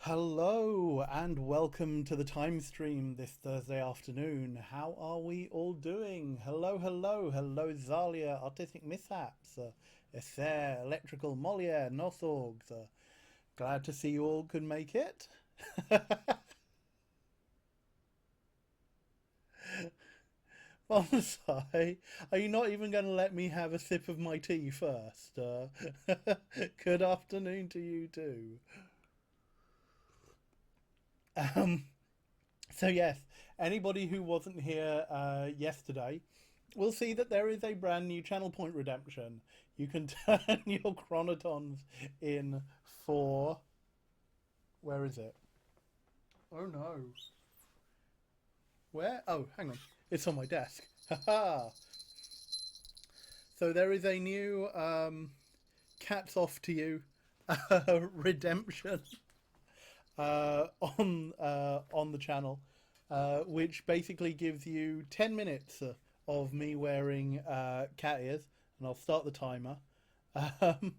Hello and welcome to the time stream this Thursday afternoon. How are we all doing? Hello, Zalia, Artistic Mishaps, Esser, Electrical, Moliere, Nosorgs. Glad to see you all could make it. Bonsai, are you not even going to let me have a sip of my tea first? Good afternoon to you too. Um, So yes, anybody who wasn't here yesterday will see that there is a brand new channel point redemption. You can turn your chronotons in for where is it? Oh no. Where? Oh, hang on. It's on my desk. Haha. So there is a new cats off to you redemption on the channel, which basically gives you 10 minutes of me wearing cat ears, and I'll start the timer. Um,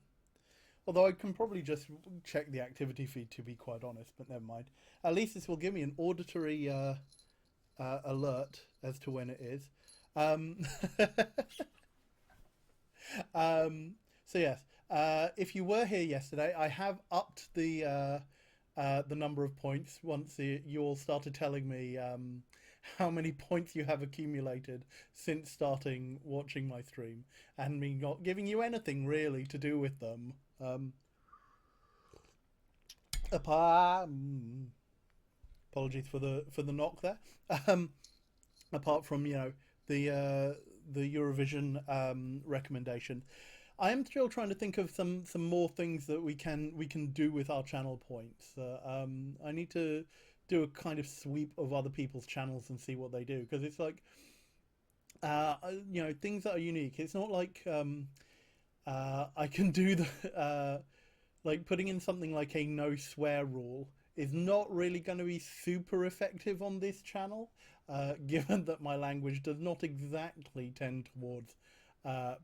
Although I can probably just check the activity feed to be quite honest, but never mind. At least this will give me an auditory alert as to when it is. Um, so yes, if you were here yesterday, I have upped the number of points once you all started telling me how many points you have accumulated since starting watching my stream, and me not giving you anything really to do with them. Apart, apologies for the knock there. Um, Apart from the Eurovision recommendation, I am still trying to think of some more things that we can do with our channel points. I need to do a kind of sweep of other people's channels and see what they do, because it's like things that are unique. It's not like I can do the like putting in something like a no swear rule is not really going to be super effective on this channel, given that my language does not exactly tend towards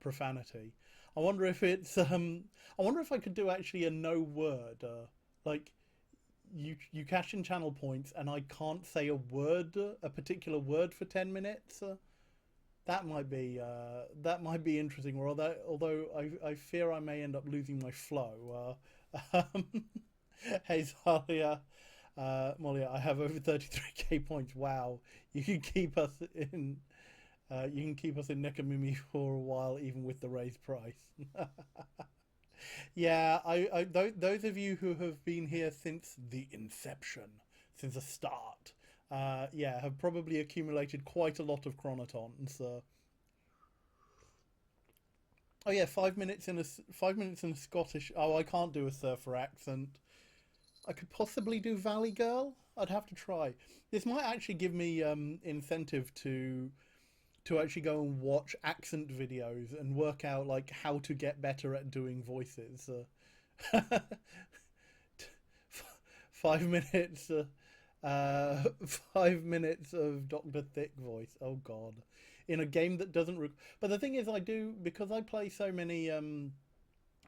profanity. I wonder if it's. I wonder if I could do actually a no word, like you cash in channel points, and I can't say a word, a particular word for 10 minutes. That might be interesting. Or although I fear I may end up losing my flow. Hey Zalia, Molly, I have over 33k points. Wow, you can keep us in. You can keep us in Nekamimi for a while, even with the raised price. Yeah, those of you who have been here since the inception, since the start, yeah, have probably accumulated quite a lot of chronotons. Oh yeah, 5 minutes in a 5 minutes in a Scottish. Oh, I can't do a surfer accent. I could possibly do Valley Girl. I'd have to try. This might actually give me incentive to actually go and watch accent videos and work out like how to get better at doing voices. 5 minutes. 5 minutes of Doctor Thick voice. Oh God, in a game that doesn't. But the thing is, I do because I play so many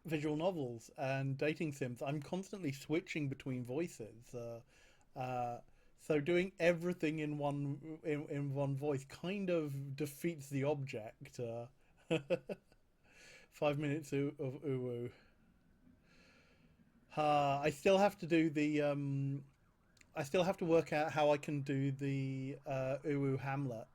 visual novels and dating sims. I'm constantly switching between voices. Uh, so doing everything in one voice kind of defeats the object. 5 minutes of uwu. I still have to do the. I still have to work out how I can do the uwu Hamlet.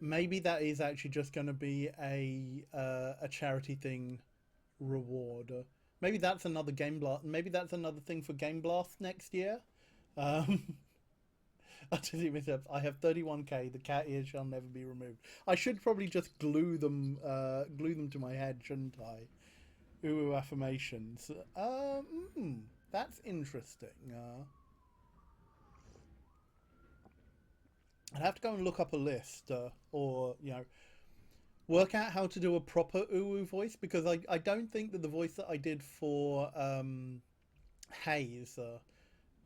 Maybe that is actually just going to be a charity thing reward. Maybe that's another game blast. Maybe that's another thing for Game Blast next year. Um, I just see myself. I have 31k. The cat ears shall never be removed. I should probably just glue them to my head, shouldn't I? Ooh, affirmations. That's interesting. I'd have to go and look up a list, or work out how to do a proper uwu voice, because I don't think that the voice that I did for Hayes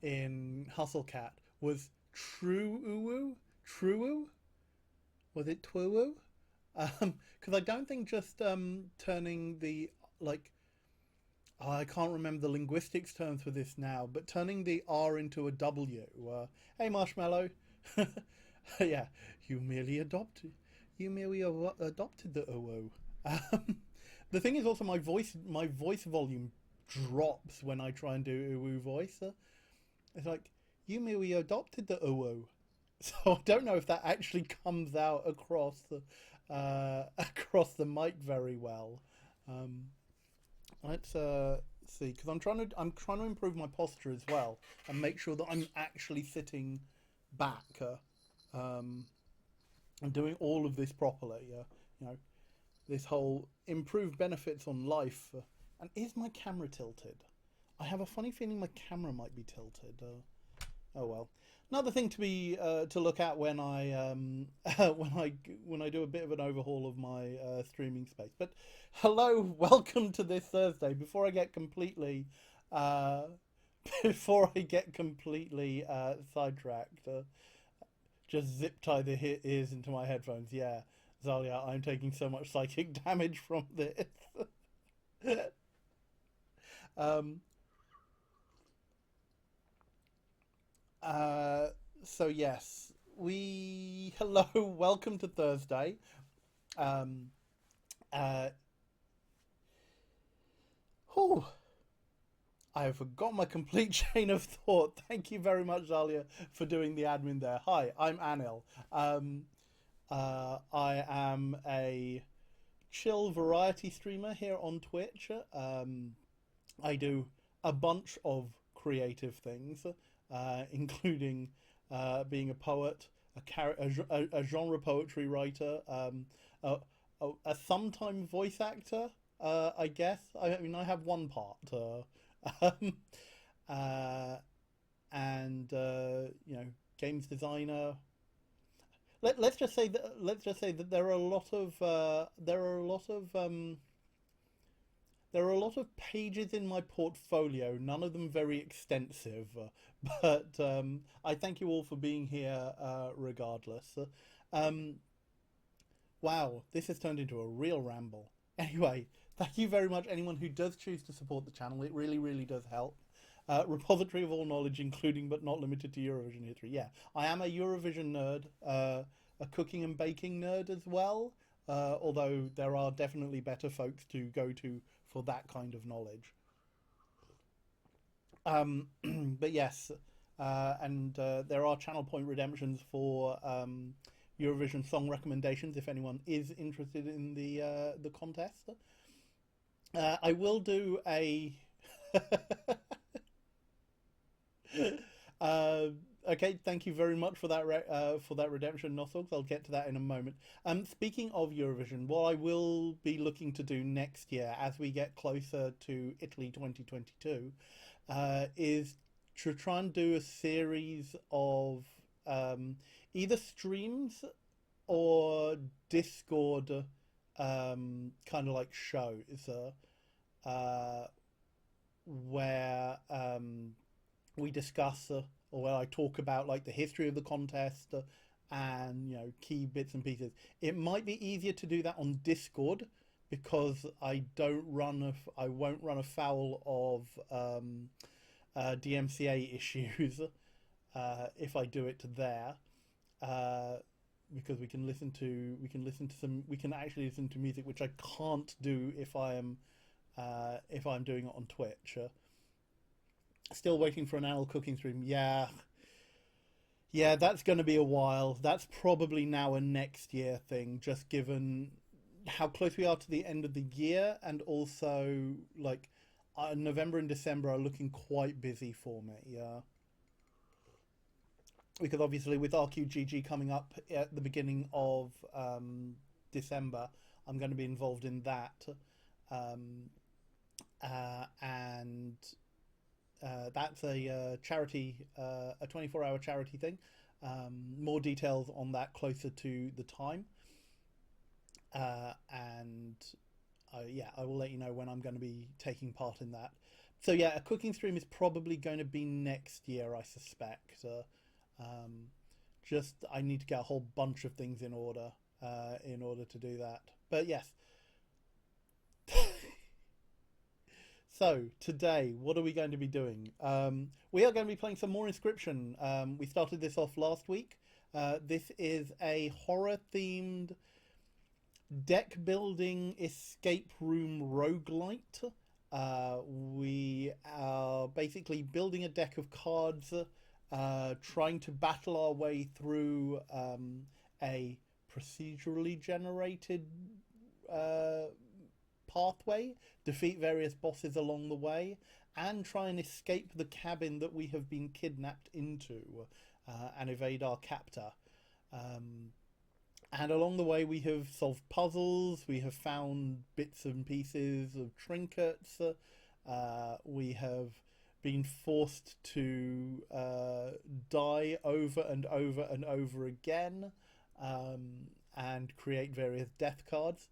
in Hustle Cat was true uwu. True, was it twuwu? Because I don't think just turning the like I can't remember the linguistics terms for this now, but turning the R into a W. Hey, Marshmallow. Yeah, you merely adopted. You merely adopted the OO. Um, the thing is also my voice volume drops when I try and do OO voice. It's like you merely adopted the OO. So I don't know if that actually comes out across the across the mic very well. Um, let's see, because I'm trying to improve my posture as well and make sure that I'm actually sitting back um, and doing all of this properly. You know, this whole improved benefits on life. And is my camera tilted? I have a funny feeling my camera might be tilted. Oh well. Another thing to look at when I when I do a bit of an overhaul of my streaming space. But hello, welcome to this Thursday. Uh, before I get completely sidetracked, just zip tie the ears into my headphones. Yeah, Zalia, I'm taking so much psychic damage from this. um, Uh, so yes, hello, welcome to Thursday. Um, uh, whew, I have forgotten my complete chain of thought. Thank you very much, Zalia, for doing the admin there. Hi, I'm Anil. Um, I am a chill variety streamer here on Twitch. I do a bunch of creative things, including being a poet, a genre poetry writer, a, a sometime voice actor. I guess. I mean, I have one part, um, uh, and games designer. Let's just say that there are a lot of pages in my portfolio, none of them very extensive, but I thank you all for being here regardless. Um, wow, this has turned into a real ramble. Anyway, thank you very much, anyone who does choose to support the channel. It really, really does help. Repository of all knowledge, including but not limited to Eurovision history. Yeah, I am a Eurovision nerd, a cooking and baking nerd as well. Although there are definitely better folks to go to for that kind of knowledge. But yes, and there are channel point redemptions for Eurovision song recommendations if anyone is interested in the contest. I will do a Uh, okay, thank you very much for that redemption, Nossogs. I'll get to that in a moment. Speaking of Eurovision, what I will be looking to do next year, as we get closer to Italy 2022, is to try and do a series of either streams or Discord kind of like shows where we discuss or where I talk about like the history of the contest and key bits and pieces. It might be easier to do that on Discord because I won't run afoul of DMCA issues if I do it there. Because we can actually listen to music, which I can't do if I'm doing it on Twitch. Still waiting for an Anil cooking stream. Yeah, that's going to be a while. That's probably now a next year thing, just given how close we are to the end of the year, and also like November and December are looking quite busy for me. Yeah, because obviously with RQGG coming up at the beginning of December, I'm going to be involved in that, and that's a charity, a 24-hour charity thing. More details on that closer to the time, and yeah, I will let you know when I'm going to be taking part in that. So yeah, a cooking stream is probably going to be next year, I suspect. Um, just I need to get a whole bunch of things in order to do that. But yes. So today, what are we going to be doing? We are going to be playing some more Inscryption. We started this off last week. This is a horror-themed deck building escape room roguelite. We are basically building a deck of cards, trying to battle our way through a procedurally generated uh, pathway, defeat various bosses along the way, and try and escape the cabin that we have been kidnapped into and evade our captor. Um, and along the way, we have solved puzzles, we have found bits and pieces of trinkets, we have been forced to die over and over and over again and create various death cards.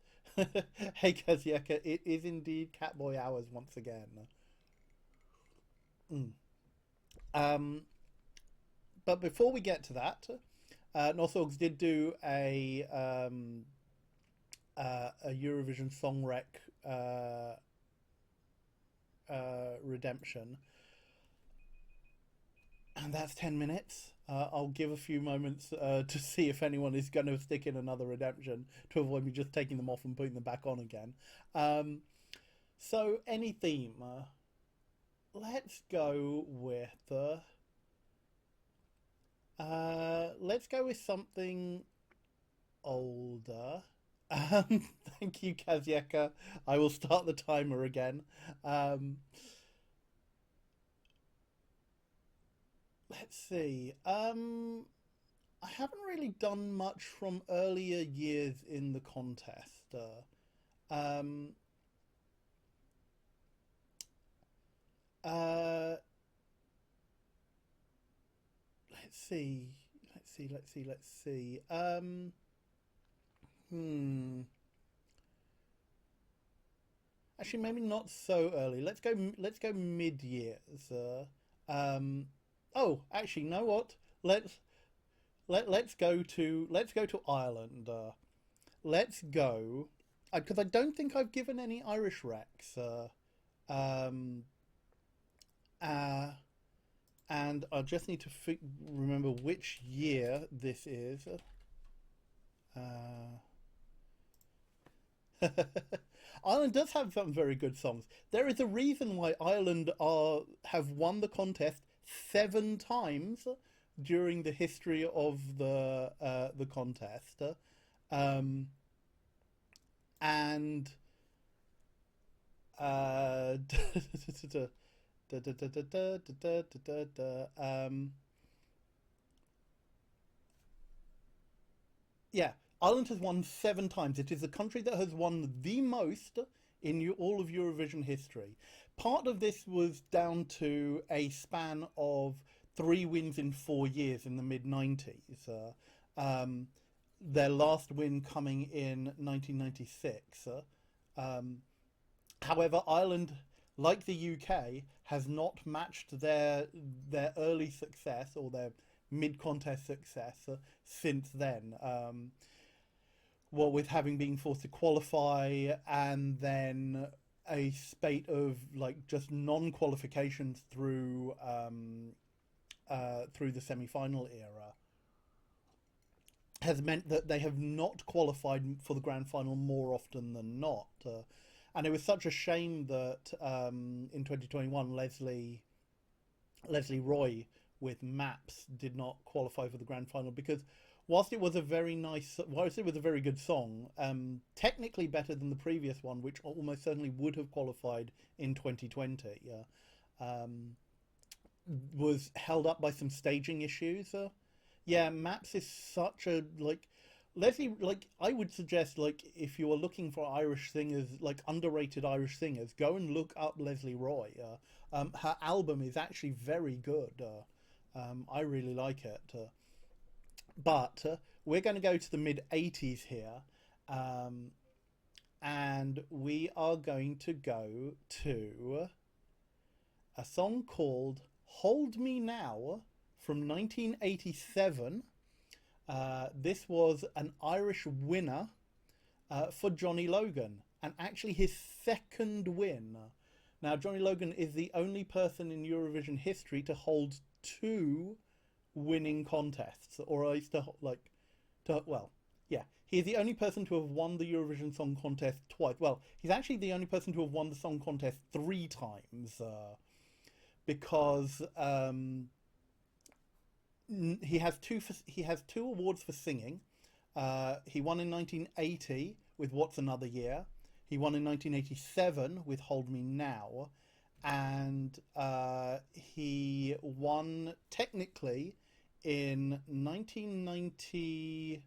Hey Kazyeka, it is indeed Catboy Hours once again. Mm. Um, but before we get to that, Northogs did do a Eurovision Song Rec redemption, and that's 10 minutes. I'll give a few moments to see if anyone is going to stick in another redemption to avoid me just taking them off and putting them back on again. So, any theme? Let's go with let's go with something older. Thank you, Kazyeka. I will start the timer again. Let's see. I haven't really done much from earlier years in the contest. Um, uh, let's see. Let's see. Hmm. Actually, maybe not so early. Let's go. Let's go mid years. Um. Oh, actually, you know what? Let's let's go to Ireland. Let's go because I don't think I've given any Irish Recs. Um, uh, and I just need to remember which year this is. Uh, Ireland does have some very good songs. There is a reason why Ireland are have won the contest 7 times during the history of the contest, um, and uh, yeah, Ireland has won 7 times. It is the country that has won the most in all of Eurovision history. Part of this was down to a span of 3 wins in 4 years in the mid 90s. Their last win coming in 1996. Um, However, Ireland, like the UK, has not matched their early success or their mid contest success since then. What with having been forced to qualify and then a spate of like just non-qualifications through the semi-final era has meant that they have not qualified for the grand final more often than not. And it was such a shame that in 2021 Leslie Roy with Maps did not qualify for the grand final because whilst it was a very good song, technically better than the previous one, which almost certainly would have qualified in 2020, was held up by some staging issues. Yeah, Maps is such a Leslie, I would suggest, if you are looking for Irish singers, underrated Irish singers, go and look up Leslie Roy. Her album is actually very good. I really like it. But we're going to go to the mid 80s here. And we are going to go to a song called Hold Me Now from 1987. This was an Irish winner for Johnny Logan, and actually his second win, Now, Johnny Logan is the only person in Eurovision history to hold two winning contests, or at least well, yeah, he is the only person to have won the Eurovision Song Contest twice. Well, he's actually the only person to have won the Song Contest 3 times, because he has two awards for singing. He won in 1980 with What's Another Year. He won in 1987 with Hold Me Now, and he won technically in 1992.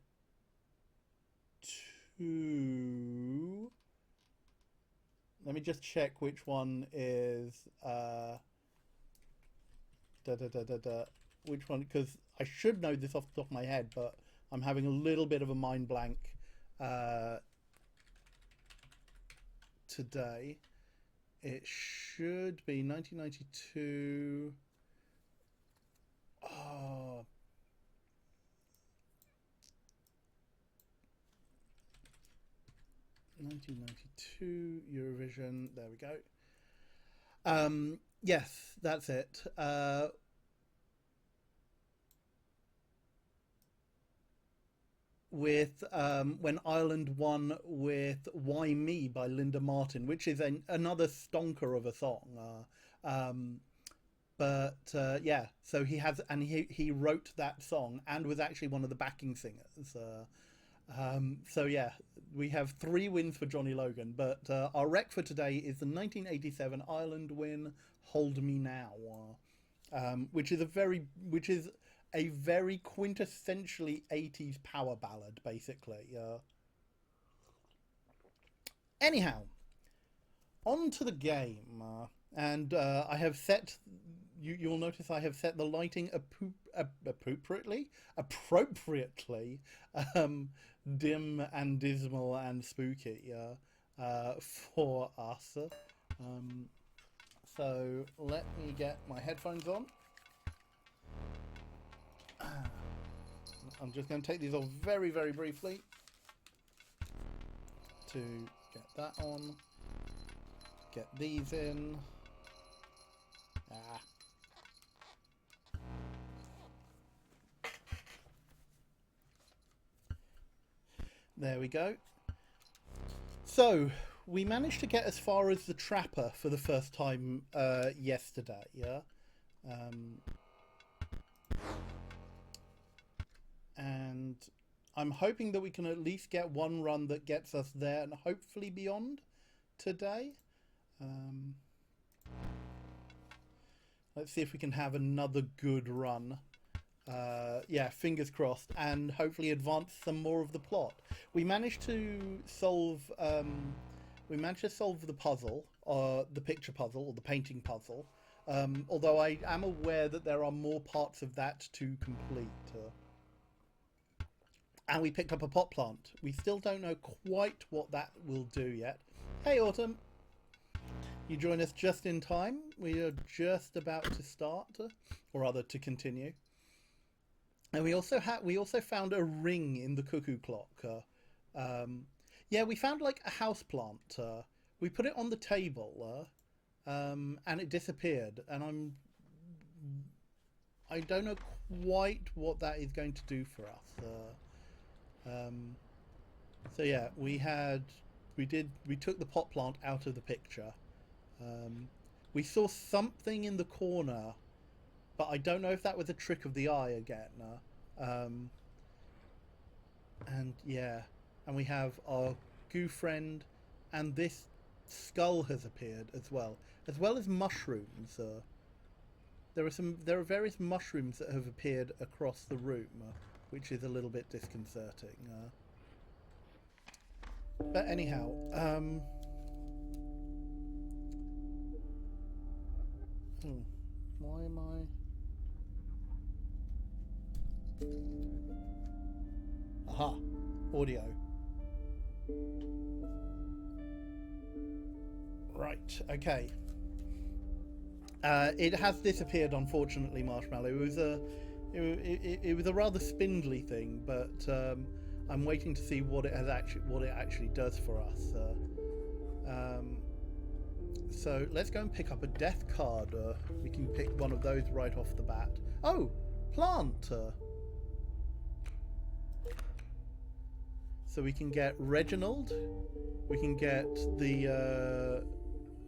Let me just check which one is which one, because I should know this off the top of my head, but I'm having a little bit of a mind blank today. It should be 1992. Oh, 1992 Eurovision. There we go. Yes, that's it. With when Ireland won with "Why Me" by Linda Martin, which is another stonker of a song. Yeah, so he wrote that song and was actually one of the backing singers. So yeah, we have 3 wins for Johnny Logan, but our rec for today is the 1987 Ireland win, "Hold Me Now," which is a very quintessentially 80s power ballad, basically. Anyhow, on to the game, and I have set. You'll notice I have set the lighting appropriately, dim and dismal and spooky for us. So let me get my headphones on. I'm just going to take these off very, very briefly to get that on. Get these in. There we go. So, we managed to get as far as the Trapper for the first time yesterday, yeah? And I'm hoping that we can at least get one run that gets us there and hopefully beyond today. Let's see if we can have another good run. Yeah, fingers crossed, and hopefully advance some more of the plot. We managed to solve the puzzle, the picture puzzle, or the painting puzzle. Although I am aware that there are more parts of that to complete. And we picked up a pot plant. We still don't know quite what that will do yet. Hey, Autumn. You join us just in time. We are just about to start, or rather to continue. And we also found a ring in the cuckoo clock. Yeah, we found like a house plant. We put it on the table, and it disappeared. And I don't know quite what that is going to do for us. So yeah, we took the pot plant out of the picture. We saw something in the corner, but I don't know if that was a trick of the eye again. And yeah, and we have our goo friend, and this skull has appeared as well as mushrooms. There are various mushrooms that have appeared across the room, which is a little bit disconcerting. But anyhow, why am I? Aha, audio. Right, okay. It has disappeared, unfortunately, Marshmallow. It was a rather spindly thing, but I'm waiting to see what it actually does for us. So let's go and pick up a death card. We can pick one of those right off the bat. Oh, plant. So we can get Reginald. We can get the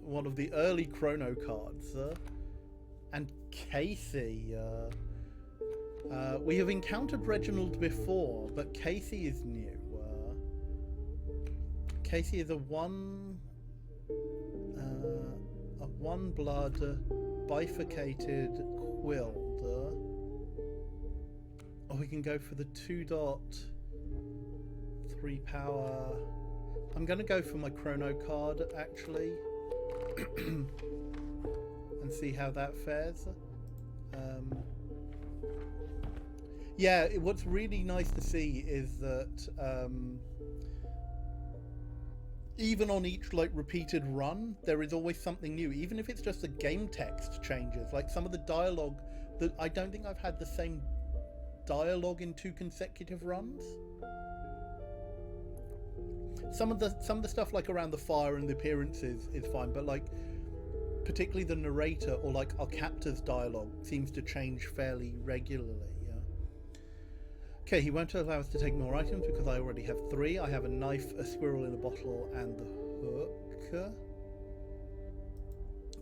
one of the early Chrono cards. And Casey. We have encountered Reginald before, but Casey is new. Casey is a one blood bifurcated quill. Or we can go for the 2.3 power. I'm going to go for my Chrono card actually, and see how that fares. Yeah, what's really nice to see is that even on each like repeated run, there is always something new, even if it's just the game text changes. Like some of the dialogue that I don't think I've had the same dialogue in 2 consecutive runs. Some of the stuff like around the fire and the appearances is fine, but like particularly the narrator or like our captor's dialogue seems to change fairly regularly. Okay, he won't allow us to take more items because I already have 3. I have a knife, a squirrel in a bottle, and the hook.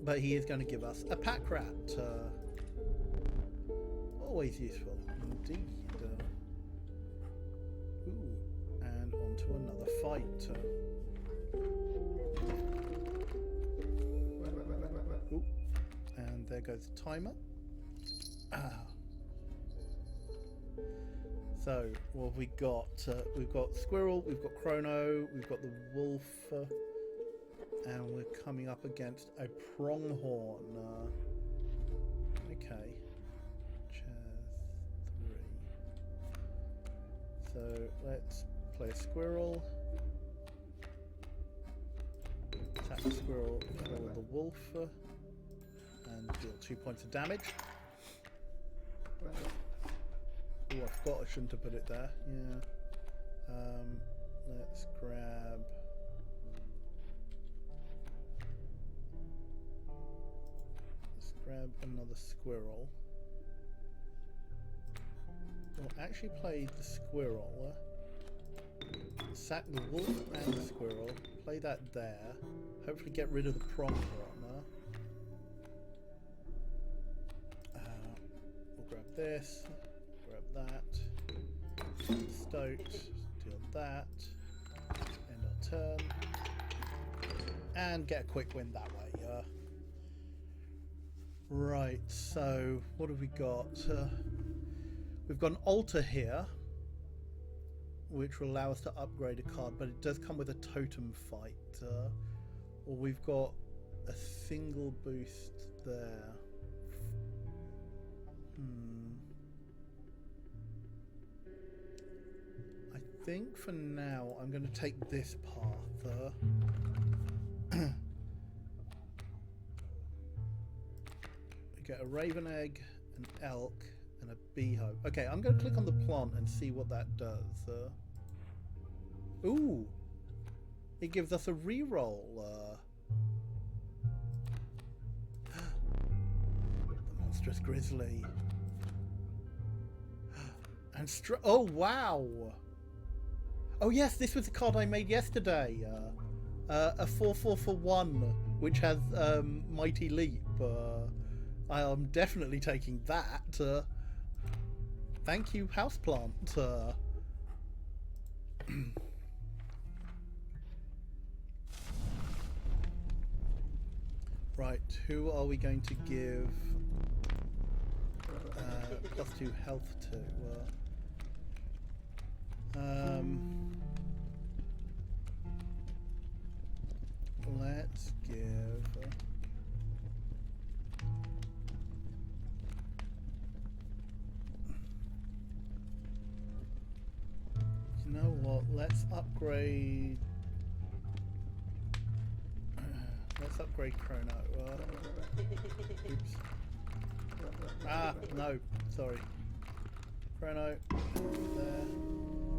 But he is going to give us a pack rat. Always useful, indeed. Ooh, and on to another fight. Ooh, and there goes the timer. So, what have we got? We've got Squirrel, we've got Chrono, we've got the Wolf, and we're coming up against a Pronghorn. Okay. Chairs 3. So, let's play a Squirrel. Attack the Squirrel, kill the Wolf, and deal 2 points of damage. Oh, I forgot I shouldn't have put it there. Yeah. Let's grab. Another squirrel. We'll actually play the squirrel. Sack the wolf and the squirrel. Play that there. Hopefully get rid of the pronghorn. We'll grab this. That, stoked, deal that, end our turn, and get a quick win that way. Right, so what have we got? We've got an altar here, which will allow us to upgrade a card, but it does come with a totem fight. Or we've got a single boost there. I think for now I'm going to take this path. We get a raven egg, an elk, and a beehive. Okay, I'm going to click on the plant and see what that does. Ooh, it gives us a reroll. The monstrous grizzly. And oh wow! Oh yes, this was the card I made yesterday. A 4/4 for 1, which has Mighty Leap. I am definitely taking that. Thank you, Houseplant. Right, who are we going to give +2 health to? Let's give you know what, let's upgrade Chrono. Oops. Ah, no, sorry. Chrono there.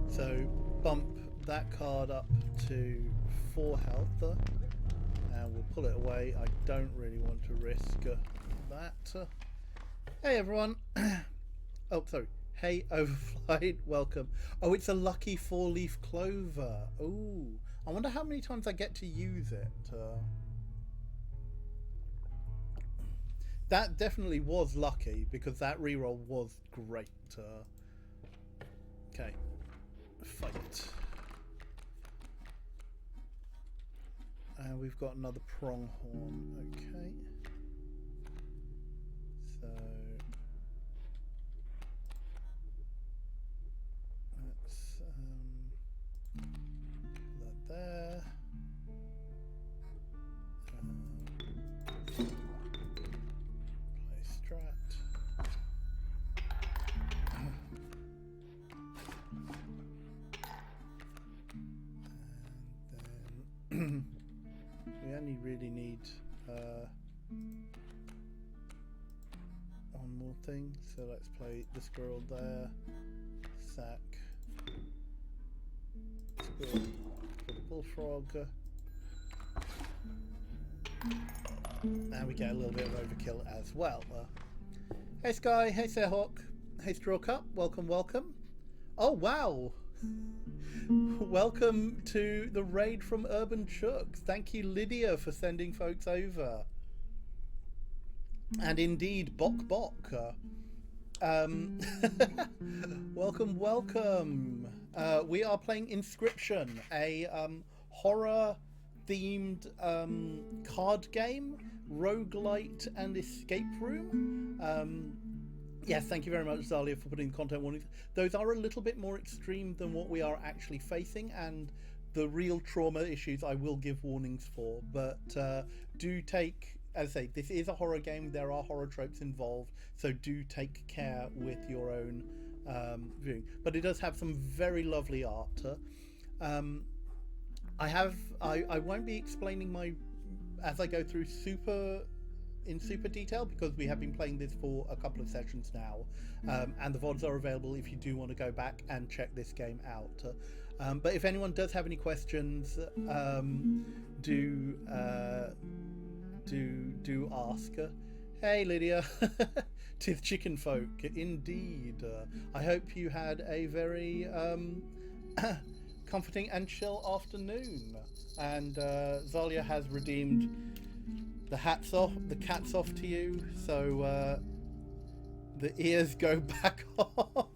So bump that card up to 4 health, and and we'll pull it away. I don't really want to risk that. Hey everyone. Oh, sorry. Hey Overflight, welcome. Oh, it's a lucky 4-leaf clover. Oh, I wonder how many times I get to use it. That definitely was lucky because that reroll was great. Okay, fight. And we've got another pronghorn. Okay. So let's put that there. Play strat. And then we only really need one more thing, so let's play the squirrel there, sack, squirrel for the bullfrog, and we get a little bit of overkill as well. Hey Sky, hey Sarehawk, hey Strawcup, welcome, welcome. Oh wow! Welcome to the raid from Urban Chooks. Thank you, Lydia, for sending folks over. And indeed, Bok Bok. Welcome, welcome. We are playing Inscryption, a horror-themed card game, roguelite and escape room. Yes, thank you very much, Zalia, for putting the content warnings. Those are a little bit more extreme than what we are actually facing, and the real trauma issues I will give warnings for. But do take, as I say, this is a horror game. There are horror tropes involved, so do take care with your own viewing. But it does have some very lovely art. I won't be explaining my as I go through in super detail because we have been playing this for a couple of sessions now, and the VODs are available if you do want to go back and check this game out. But if anyone does have any questions, do ask. Hey Lydia, 'tis chicken folk indeed. I hope you had a very comforting and chill afternoon, and Zalia has redeemed the cat's off to you, so the ears go back on.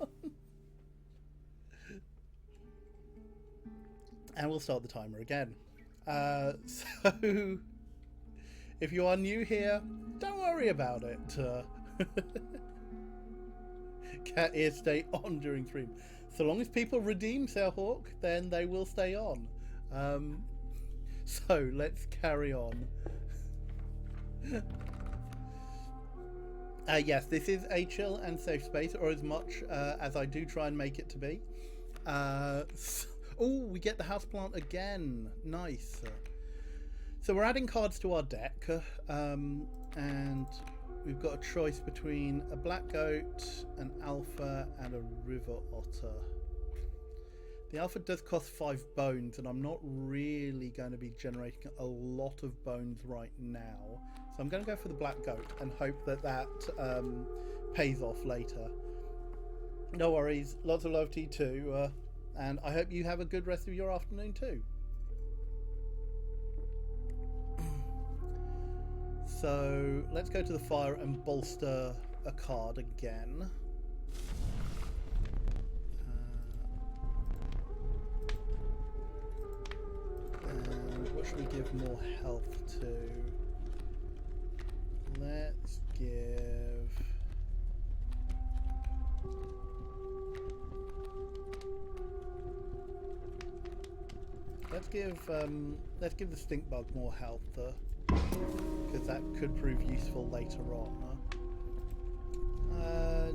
And we'll start the timer again. So if you are new here, don't worry about it. Cat ears stay on during stream. So long as people redeem Sailhawk, then they will stay on. So let's carry on. Yes, this is a chill and safe space, or as much as I do try and make it to be. Oh, we get the houseplant again. Nice. So we're adding cards to our deck, and we've got a choice between a black goat, an alpha, and a river otter. The alpha does cost 5 bones, and I'm not really going to be generating a lot of bones right now. So I'm going to go for the black goat and hope that that pays off later. No worries, lots of love to you too, and I hope you have a good rest of your afternoon too. So let's go to the fire and bolster a card again. And what should we give more health to? Let's give the stink bug more health, because that could prove useful later on.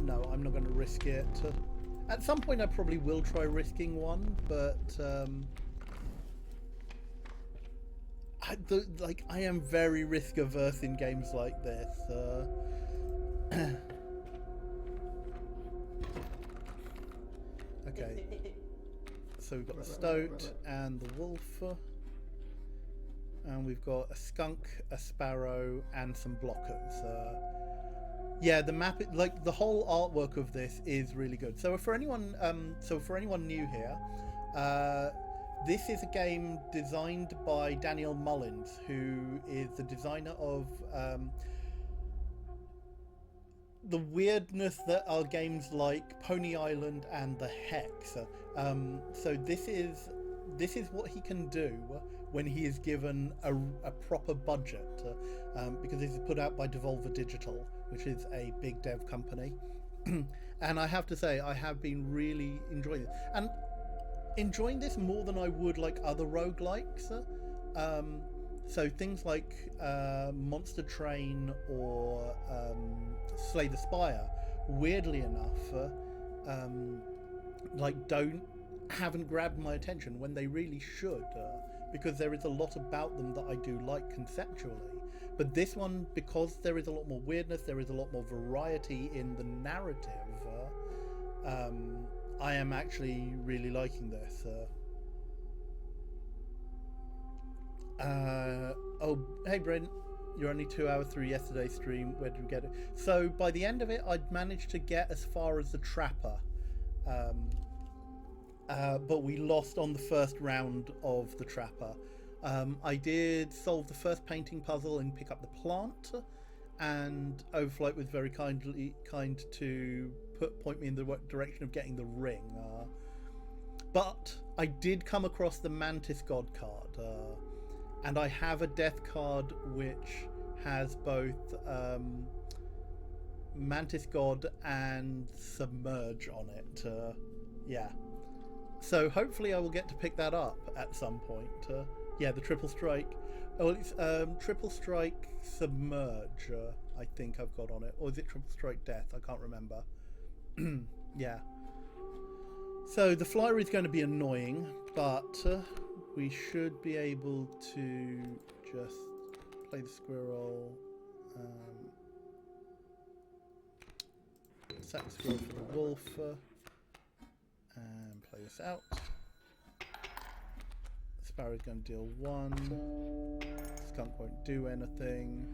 No, I'm not going to risk it. At some point, I probably will try risking one, but I am very risk averse in games like this. Okay, so we've got the stoat and the wolf. and we've got a skunk, a sparrow, and some blockers. Yeah, the map, like the whole artwork of this is really good. So for anyone new here, this is a game designed by Daniel Mullins, who is the designer of the weirdness that are games like Pony Island and The Hex. So this is what he can do when he is given a proper budget, because this is put out by Devolver Digital, which is a big dev company. And I have to say, I have been really enjoying it, and enjoying this more than I would like other roguelikes. So things like Monster Train or Slay the Spire, weirdly enough, haven't grabbed my attention when they really should, because there is a lot about them that I do like conceptually. But this one, because there is a lot more weirdness, there is a lot more variety in the narrative, I am actually really liking this. Oh, hey Brent, you're only 2 hours through yesterday's stream. Where did you get it? So by the end of it, I'd managed to get as far as the Trapper, but we lost on the first round of the Trapper. I did solve the first painting puzzle and pick up the plant, and Overflight was very kind to point me in the direction of getting the ring. But I did come across the Mantis God card, and I have a death card which has both Mantis God and Submerge on it. Yeah. So hopefully I will get to pick that up at some point. Yeah, the Triple Strike. Oh, it's Triple Strike Submerge, I think I've got on it. Or is it Triple Strike Death? I can't remember. Yeah. So the flyer is going to be annoying, but we should be able to just play the squirrel. Sack the squirrel for the wolf. And play this out. Sparrow's going to deal 1. Skunk won't do anything.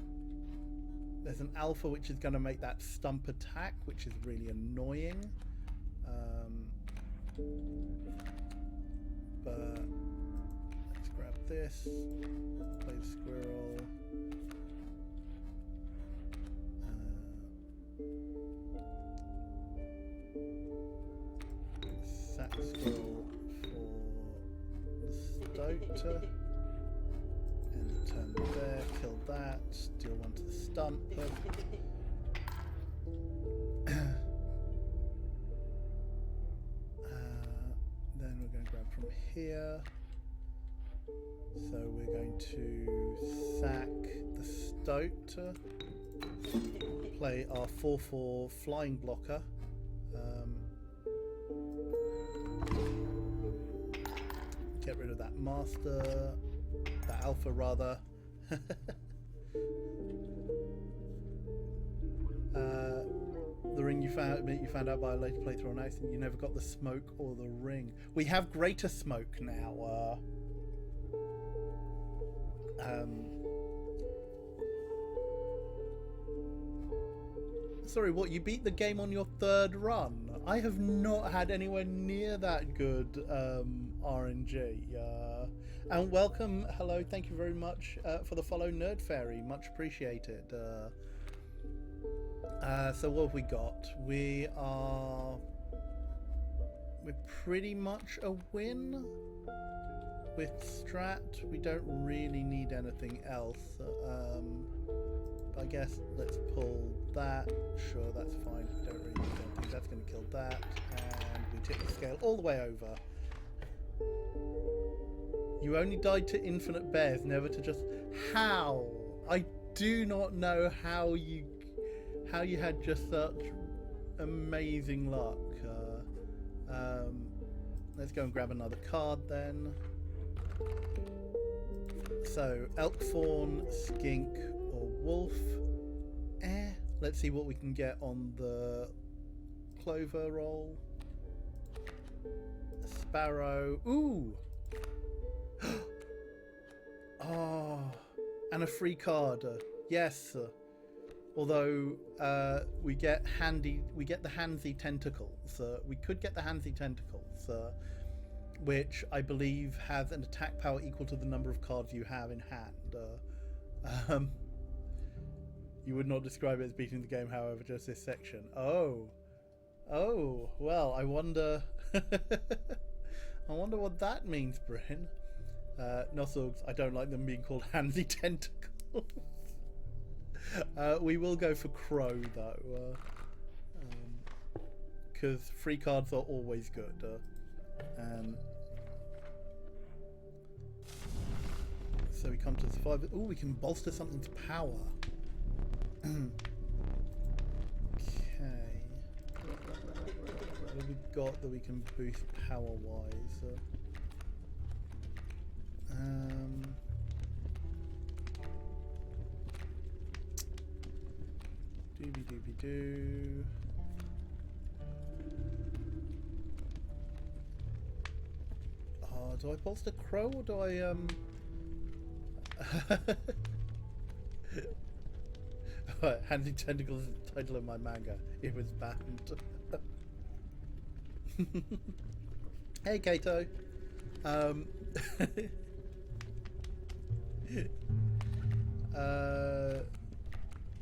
There's an alpha which is going to make that stump attack, which is really annoying. But let's grab this. Play the squirrel. Sack squirrel for the stoat. End the turn there, kill that, deal 1 to the stump. Then we're going to grab from here. So we're going to sack the stoat. Play our 4/4 flying blocker. Get rid of that master, that alpha rather. The ring you found out by a later playthrough on accident. You never got the smoke or the ring. We have greater smoke now. Sorry, what? You beat the game on your 3rd run? I have not had anywhere near that good RNG. And welcome, hello, thank you very much for the follow, Nerd Fairy, much appreciated. So what have we got? We're pretty much a win with Strat. We don't really need anything else. I guess let's pull that. Sure, that's fine. Don't really need anything. That's going to kill that. And we tip the scale all the way over. You only died to infinite bears, never to just... How? I do not know how you had just such amazing luck. Let's go and grab another card then. So, elk fawn, skink, or wolf. Let's see what we can get on the clover roll. A sparrow. Ooh! Oh, and a free card. Yes. Although we get the handsy tentacles. We could get the handsy tentacles, which I believe has an attack power equal to the number of cards you have in hand. You would not describe it as beating the game, however, just this section. Oh, well, I wonder. I wonder what that means, Bryn. Nossogs, I don't like them being called handsy tentacles. We will go for Crow, though. Because free cards are always good. So we come to the 5. Oh, we can bolster something's power. Okay. What have we got that we can boost power-wise? Doobie-doobie-doo. Oh, do I bolster Crow or do I Handsy Tentacles is the title of my manga. It was banned. Hey Kato.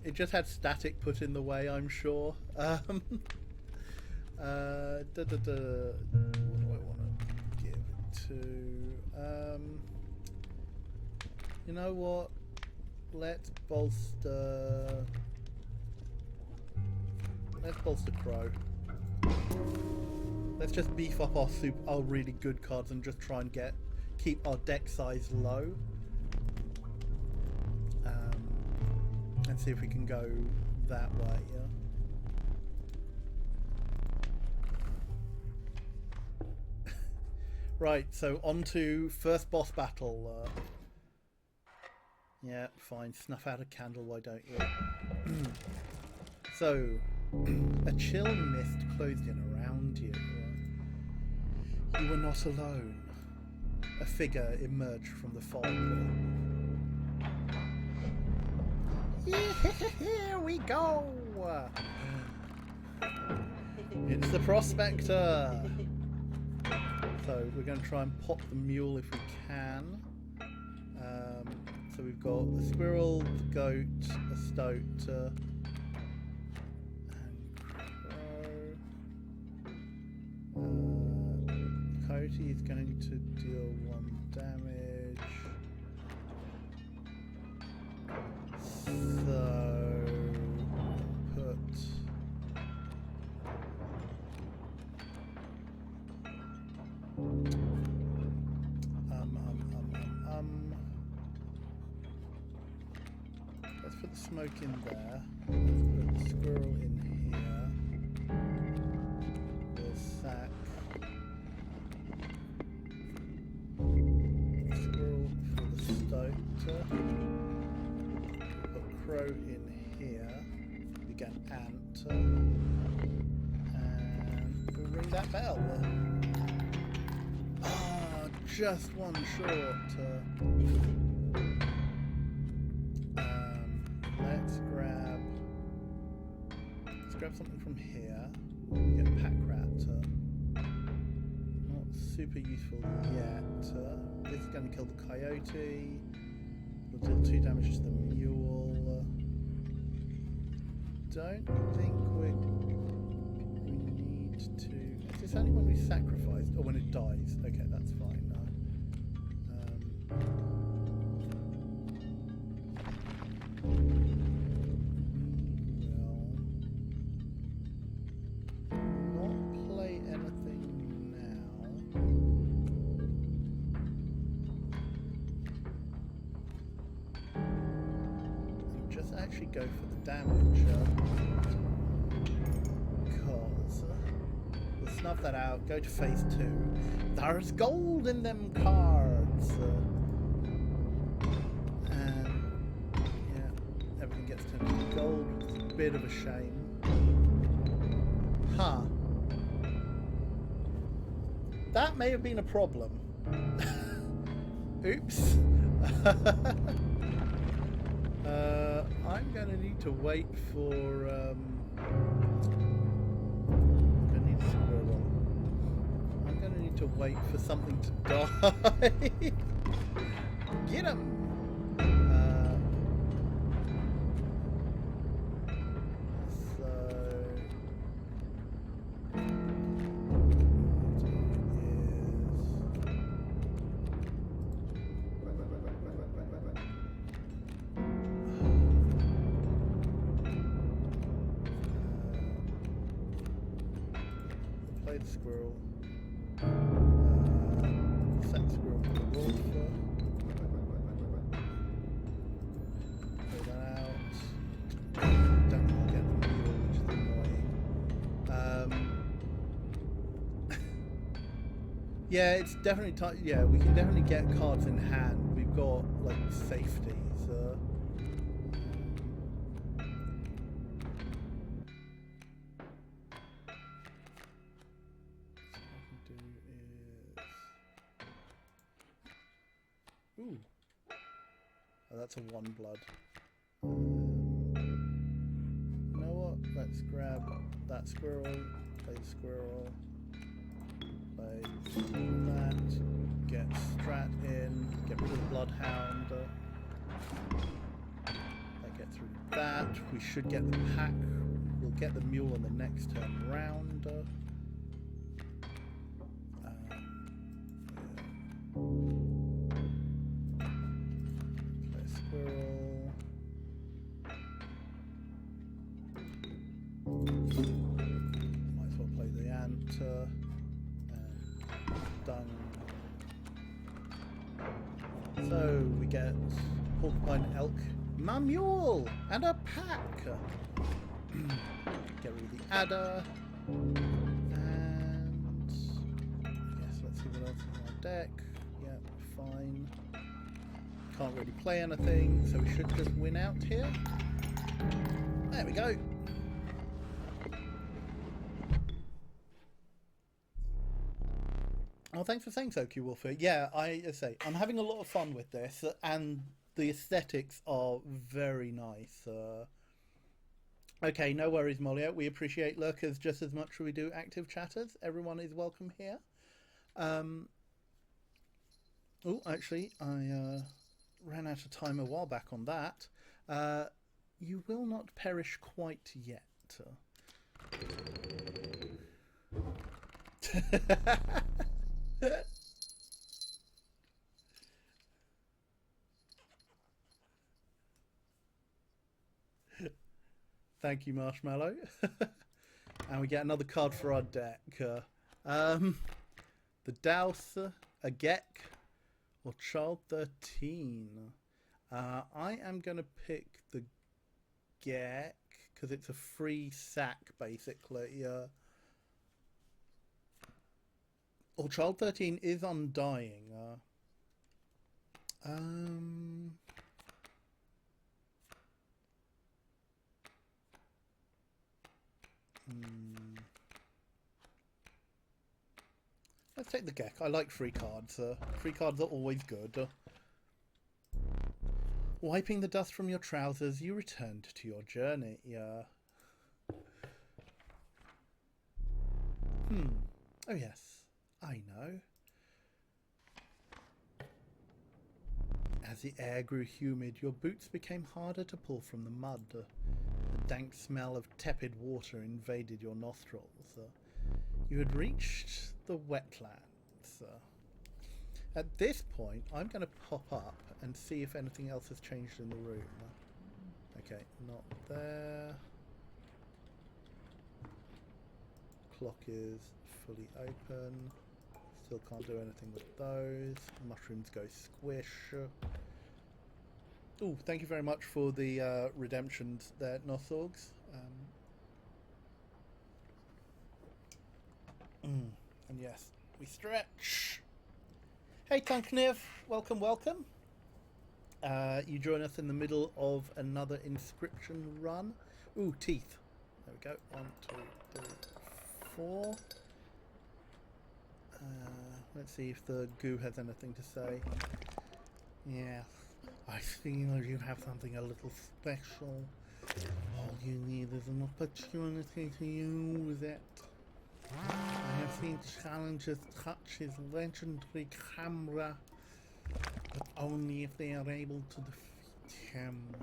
It just had static put in the way, I'm sure. What do I want to give it to? You know what? Let's bolster Crow. Let's just beef up our really good cards and just try and keep our deck size low. And see if we can go that way, yeah. Right, so on to first boss battle. Yeah, fine. Snuff out a candle, why don't you? So, a chill mist closed in around you. You were not alone. A figure emerged from the fog. Here we go! It's the Prospector! So we're going to try and pop the mule if we can. So we've got a squirrel, a goat, a stoat, and crow. Coyote is going to deal 1 damage. So put let's put the smoke in there. Let's put the squirrel in here. We'll sack the squirrel for the stoat. Put crow in here. We get ant. And we'll ring that bell. Ah, just one short. Let's grab something from here. We get pack rat. Not super useful yet. This is going to kill the coyote. We'll deal 2 damage to the mule. Don't think we need to. Is this only when we sacrifice or when it dies? Okay, that's fine. Actually go for the damage because we'll snuff that out, go to phase 2. There's gold in them cards, and yeah, everything gets turned into gold. It's a bit of a shame. Huh. That may have been a problem. Oops. I'm going to need to wait for. I'm going to need to wait for something to die. Get him! Squirrel. Set squirrel for the wolf. Pull that out. Don't want to get the mule, which is annoying. Yeah, it's definitely time. Yeah, we can definitely get cards in hand. We've got like safety, so. Ooh. Oh, that's a 1 blood. You know what? Let's grab that squirrel, play the squirrel, play that, get Strat in, get rid of the bloodhound. That gets rid of that. We should get the pack. We'll get the mule on the next turn round. Yeah. Squirrel. Might as well play the ant and done. So we get porcupine, elk, my mule, and a pack. Get rid of the adder, and yes, let's see what else is on our deck. Yeah, fine. Can't really play anything, so we should just win out here. There we go. Oh, thanks for saying so, Q Wolfer. Yeah, I say I'm having a lot of fun with this, and the aesthetics are very nice. Okay, no worries, Molly. We appreciate lurkers just as much as we do active chatters. Everyone is welcome here. Oh, actually, I ran out of time a while back on that. You will not perish quite yet. Thank you, Marshmallow. And we get another card for our deck. The Douse, a Geck, or Child 13. I am going to pick the Geck because it's a free sack, basically. Or Child 13 is Undying. Let's take the Geck. I like free cards. Free cards are always good. Wiping the dust from your trousers, you returned to your journey. Oh yes, I know. As the air grew humid, your boots became harder to pull from the mud. The dank smell of tepid water invaded your nostrils. You had reached the wetlands. At this point, I'm going to pop up and see if anything else has changed in the room. Okay, not there. Clock is fully open. Still can't do anything with those. Mushrooms go squish. Oh, thank you very much for the redemptions there, Nossorgs. And yes, we stretch. Hey Tunkniv, welcome, welcome. You join us in the middle of another Inscryption run. Ooh, teeth. There we go. 1, 2, 3, 4. Let's see if the goo has anything to say. Yes, I feel you have something a little special. All you need is an opportunity to use it. I have seen challengers touch his legendary camera, but only if they are able to defeat him.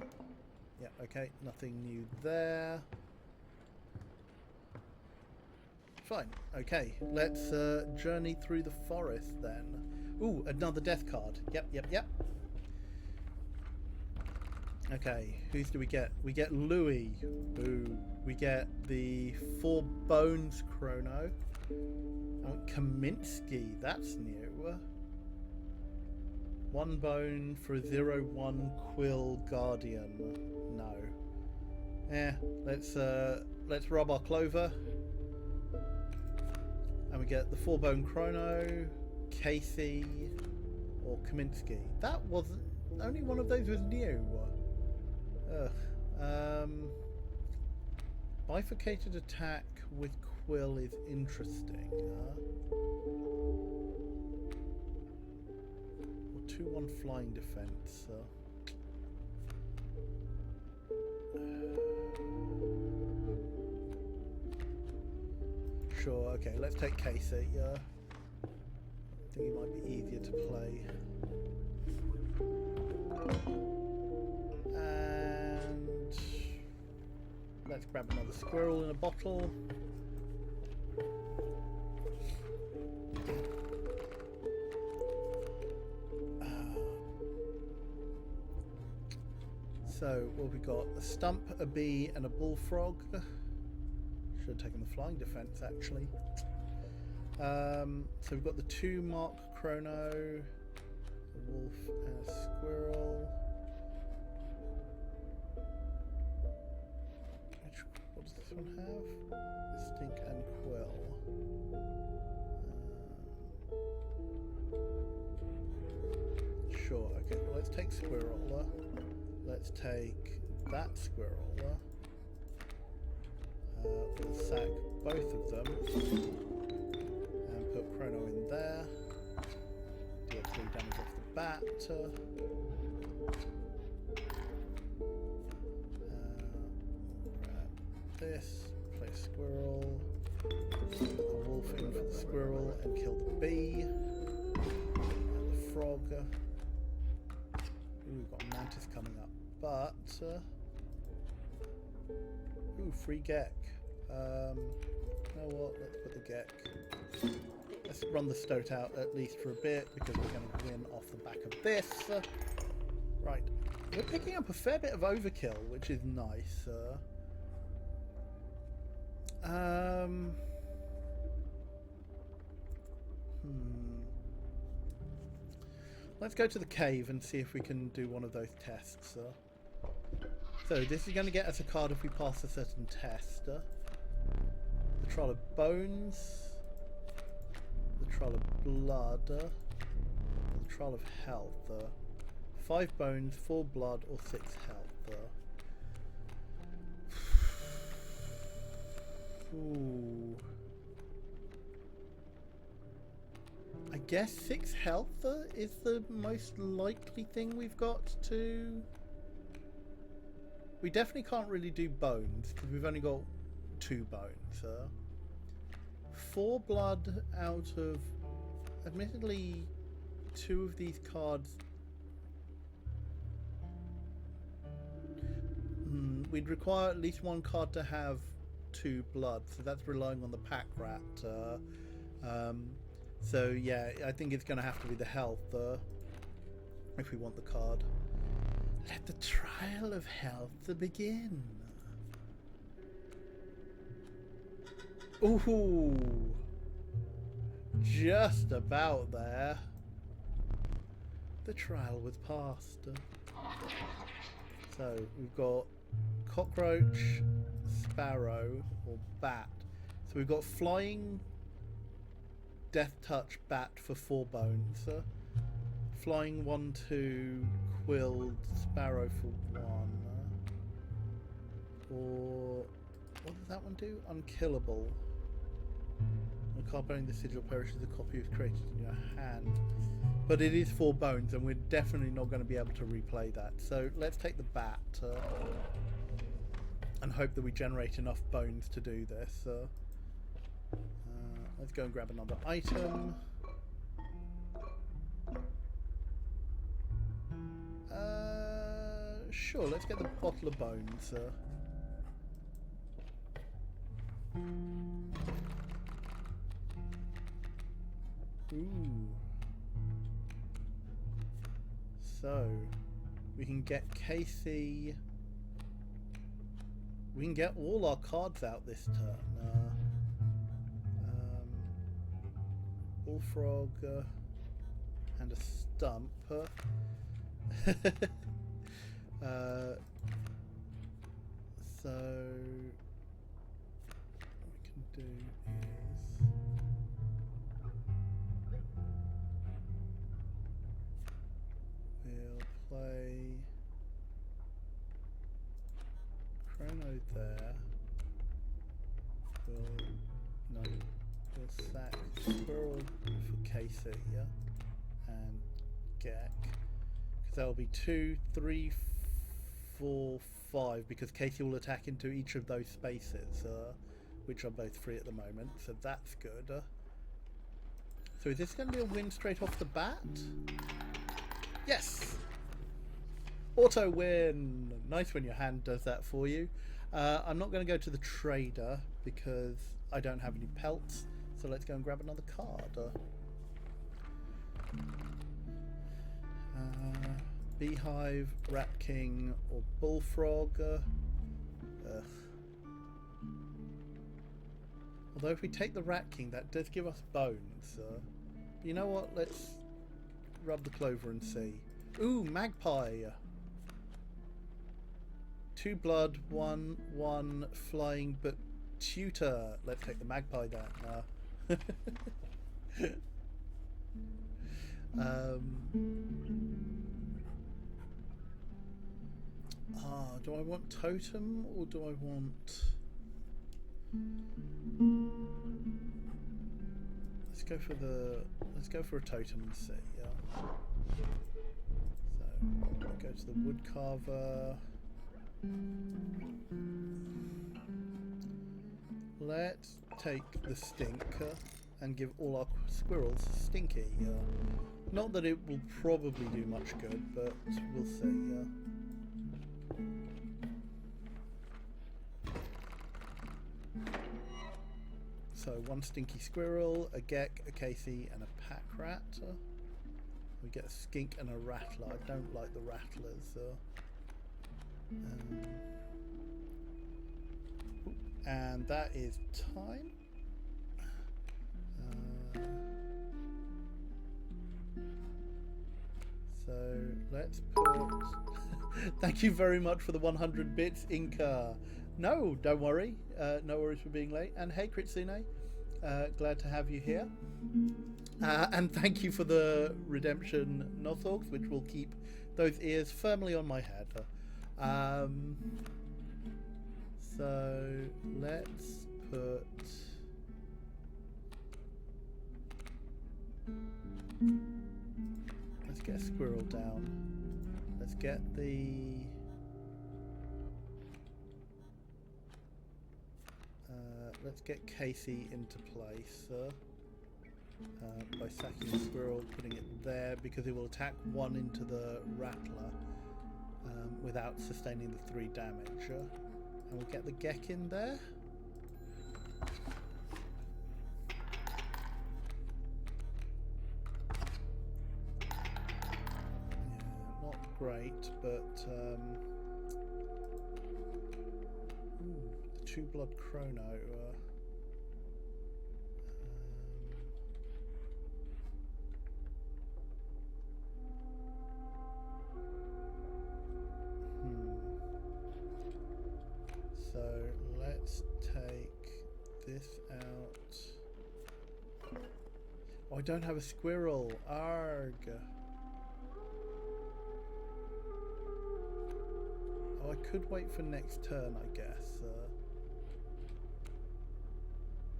Yeah, okay, nothing new there. Fine, okay, let's journey through the forest then. Ooh, another death card. Yep. Okay, whose do we get? We get Louis. Ooh, we get the 4 bones Chrono. Oh, Kaminsky, that's new. 1 bone for a 0-1 Quill Guardian. No. Let's rob our Clover. And we get the 4 bone Chrono, Casey, or Kaminsky. That wasn't. Only one of those was new. Bifurcated attack with Quill is interesting. 2-1 flying defense. Sure, okay, let's take Casey. I think he might be easier to play. And let's grab another squirrel in a bottle. So what have we got? A stump, a bee, and a bullfrog. Should have taken the flying defense actually. So we've got the 2 mark Chrono, a wolf and a squirrel. What does this one have? Stink and Quill. Sure, okay, well, let's take squirrel. Let's take that squirrel. We'll sack both of them and put Chrono in there. Deal 3 damage off the bat. Grab this, play squirrel, a wolf in for the squirrel and kill the bee. And the frog. Ooh, we've got a mantis coming up, but ooh, free Gek. You know what? Let's put the Gek. Let's run the Stoat out at least for a bit because we're going to win off the back of this. Right, we're picking up a fair bit of overkill, which is nice. Let's go to the cave and see if we can do one of those tests. So this is going to get us a card if we pass a certain test. The Troll of Bones, the Troll of Blood, the Troll of Health. 5 bones, 4 blood, or 6 health. Ooh. I guess 6 health is the most likely thing we've got to... We definitely can't really do bones because we've only got 2 bones. 4 blood out of, admittedly, 2 of these cards. We'd require at least 1 card to have 2 blood, so that's relying on the pack rat. So yeah, I think it's going to have to be the health if we want the card. Let the trial of health begin. Ooh, just about there. The trial was passed. So we've got cockroach, sparrow, or bat. So we've got flying, death touch, bat for 4 bones. Flying 1/2, quilled, sparrow for 1. Or what does that one do? Unkillable. A card bearing the sigil perishes, a copy is created in your hand. But it is 4 bones, and we're definitely not going to be able to replay that. So let's take the bat and hope that we generate enough bones to do this. Let's go and grab another item. Sure, let's get the bottle of bones. Ooh. So, we can get Casey. We can get all our cards out this turn. Bullfrog and a stump. So what we can do is we'll play Chrono there. We'll sack Squirrel for Casey, yeah, and Gek, because that'll be 2, 3, 4, 5, because Casey will attack into each of those spaces, which are both free at the moment, so that's good. So is this going to be a win straight off the bat? Yes! Auto win! Nice when your hand does that for you. I'm not going to go to the trader because I don't have any pelts, so let's go and grab another card. Beehive, Rat King, or Bullfrog. Although if we take the Rat King, that does give us bones. But you know what? Let's rub the clover and see. Ooh, Magpie. 2 blood, 1 flying, but tutor. Let's take the Magpie then. Do I want totem or do I want? Let's go for a totem and see. Yeah. So we'll go to the wood carver. Let's take the stink and give all our squirrels stinky. Not that it will probably do much good, but we'll see. So 1 stinky squirrel, a Gek, a Casey, and a pack rat. We get a skink and a rattler. I don't like the rattlers. And that is time. So let's put. Thank you very much for the 100 bits, Inca. No, don't worry. No worries for being late. And hey, Kritsune, glad to have you here. And thank you for the redemption Nossorgs, which will keep those ears firmly on my head. So let's put. Let's get a squirrel down. Let's get the. Let's get Casey into place by sacking the squirrel, putting it there, because it will attack 1 into the rattler without sustaining the 3 damage. And we'll get the Gek in there. Yeah, not great, but the 2-blood Chrono. So let's take this out. Oh, I don't have a squirrel. Arg. Oh, I could wait for next turn, I guess.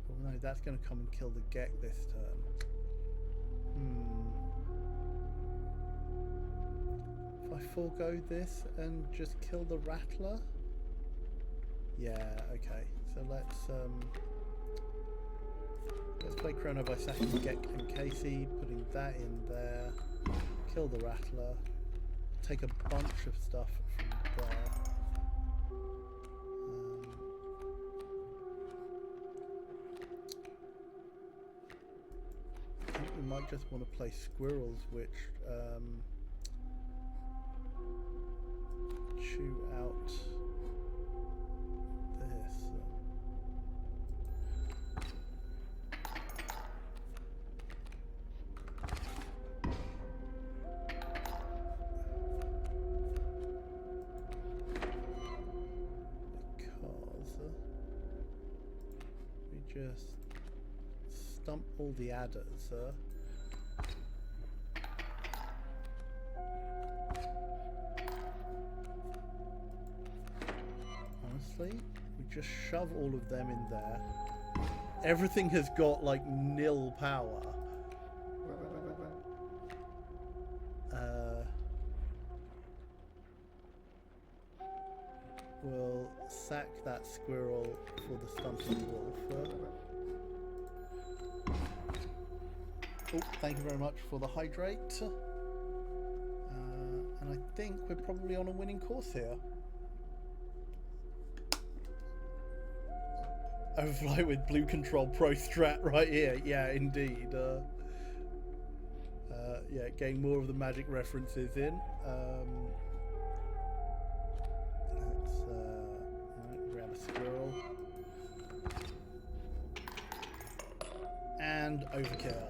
Oh no, that's going to come and kill the Gek this turn. forego this and just kill the rattler? Yeah, okay. So let's play Chrono by sacking Gek and Casey, putting that in there, kill the rattler, take a bunch of stuff from there. I think we might just want to play squirrels, which chew out this. Just stump all the adders. Honestly, we just shove all of them in there. Everything has got like nil power. We'll sack that squirrel for the stumping wolf. Oh, thank you very much for the hydrate. And I think we're probably on a winning course here. Overfly with blue control pro strat right here. Yeah, indeed. Yeah, getting more of the magic references in. Grab a squirrel. And overkill.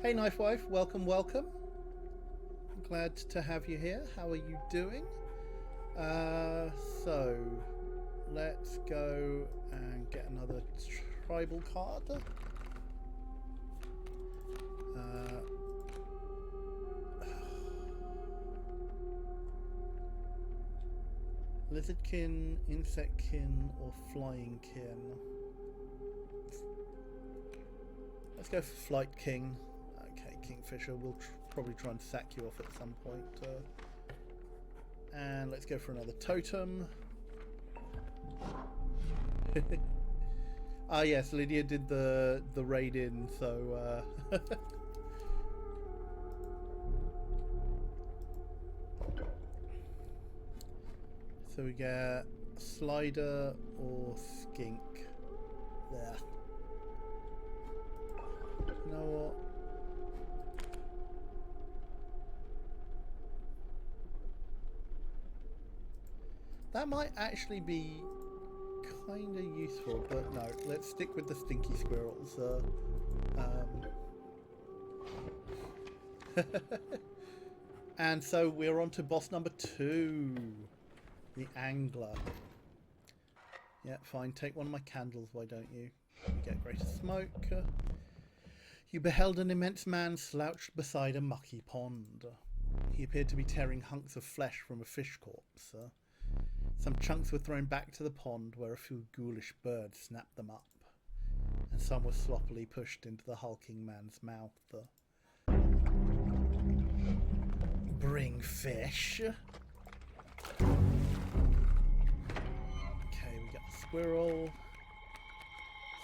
Hey Knife Wife, welcome, welcome. Glad to have you here. How are you doing? So let's go and get another tribal card. Lizardkin, Insectkin, or Flyingkin? Let's go for Flight King. Okay, Kingfisher. We'll probably try and sack you off at some point. And let's go for another totem. Ah, yes, Lydia did the raid in, so so we get Slider or Skink. There. You know what? That might actually be kind of useful, but no, let's stick with the stinky squirrels. And so we're on to boss number 2, the Angler. Yeah, fine, take one of my candles, why don't you? You get greater smoke. You beheld an immense man slouched beside a mucky pond. He appeared to be tearing hunks of flesh from a fish corpse. Some chunks were thrown back to the pond where a few ghoulish birds snapped them up, and some were sloppily pushed into the hulking man's mouth. Bring fish. Okay, we got a squirrel.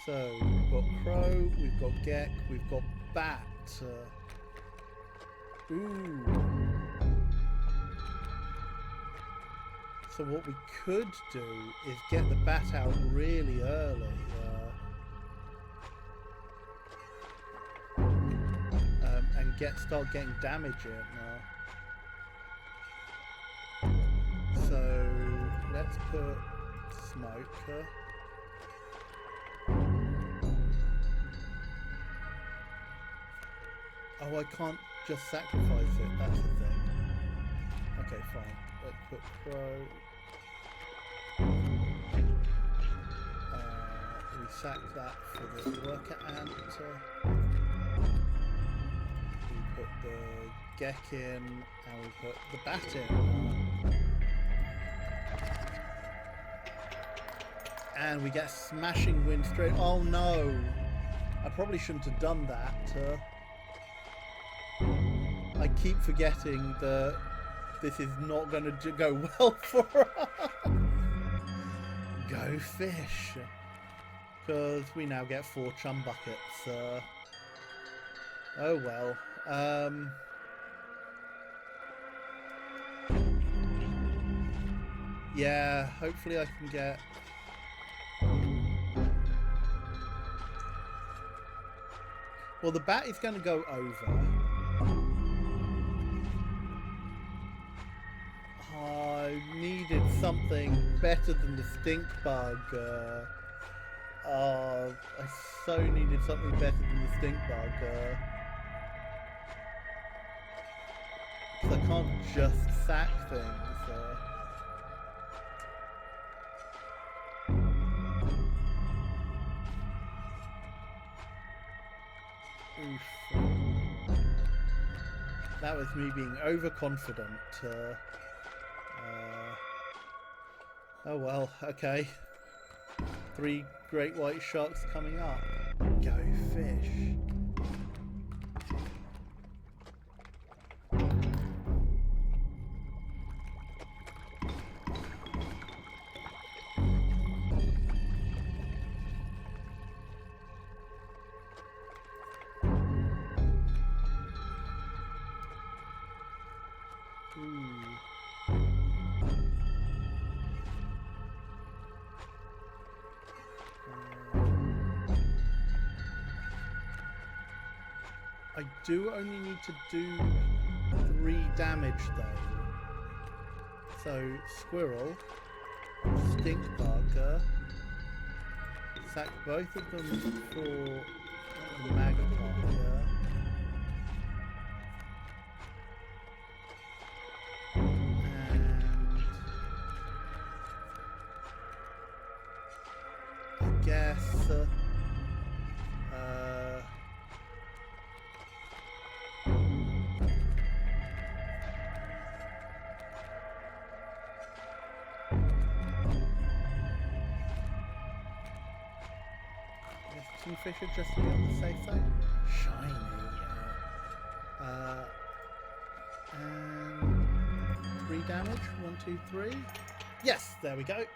So we've got crow, we've got gek, we've got bat. Ooh. So what we could do is get the bat out really early. And start getting damage in. So let's put smoke. Oh, I can't just sacrifice it, that's the thing. Okay, fine. Let's put crow. We sack that for the worker ant. We put the gek in, and we put the bat in. And we get smashing wind straight. Oh no! I probably shouldn't have done that. I keep forgetting that this is not going to go well for us. Go fish. Because we now get 4 chum buckets. Oh well. Yeah, hopefully I can get... Well, the bat is going to go over. I needed something better than the stink bug. I so needed something better than the stink bug. 'Cause I can't just sack things. Oof. That was me being overconfident. Oh well, okay. 3 great white sharks coming up. Go fish. I do only need to do 3 damage though. So squirrel, stink bug, sack both of them for the magpie. And I guess Kingfisher just to be on the safe side. Shiny. And 3 damage. 1, 2, 3. Yes, there we go.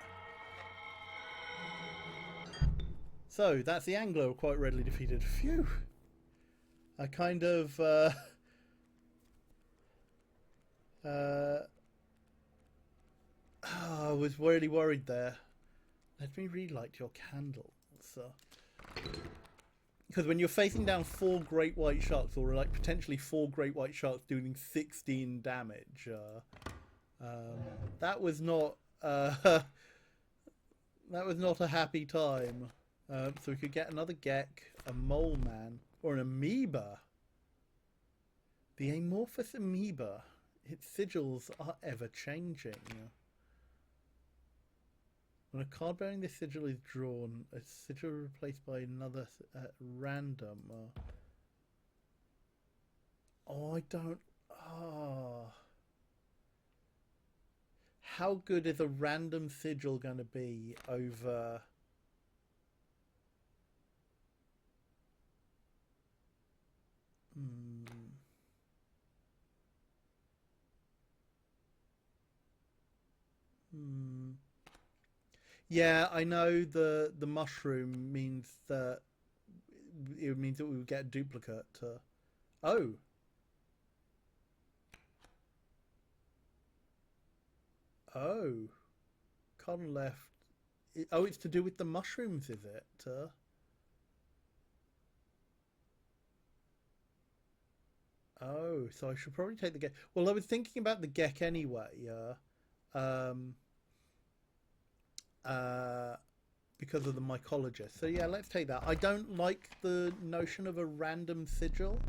So that's the angler quite readily defeated. Phew. I kind of I was really worried there. Let me relight your candles. Because when you're facing down 4 great white sharks, or like potentially 4 great white sharks doing 16 damage, that was not that was not a happy time. So we could get another Gek, a mole man, or an amoeba. The amorphous amoeba. Its sigils are ever changing. When a card bearing this sigil is drawn, a sigil is replaced by another at random. Oh, I don't... Oh. How good is a random sigil going to be over... Yeah, I know the mushroom means that it means that we would get a duplicate. Oh. Oh. Card left. Oh, it's to do with the mushrooms, is it? Oh, so I should probably take the Gek. Well, I was thinking about the Gek anyway. Because of the mycologist. So yeah, let's take that. I don't like the notion of a random sigil.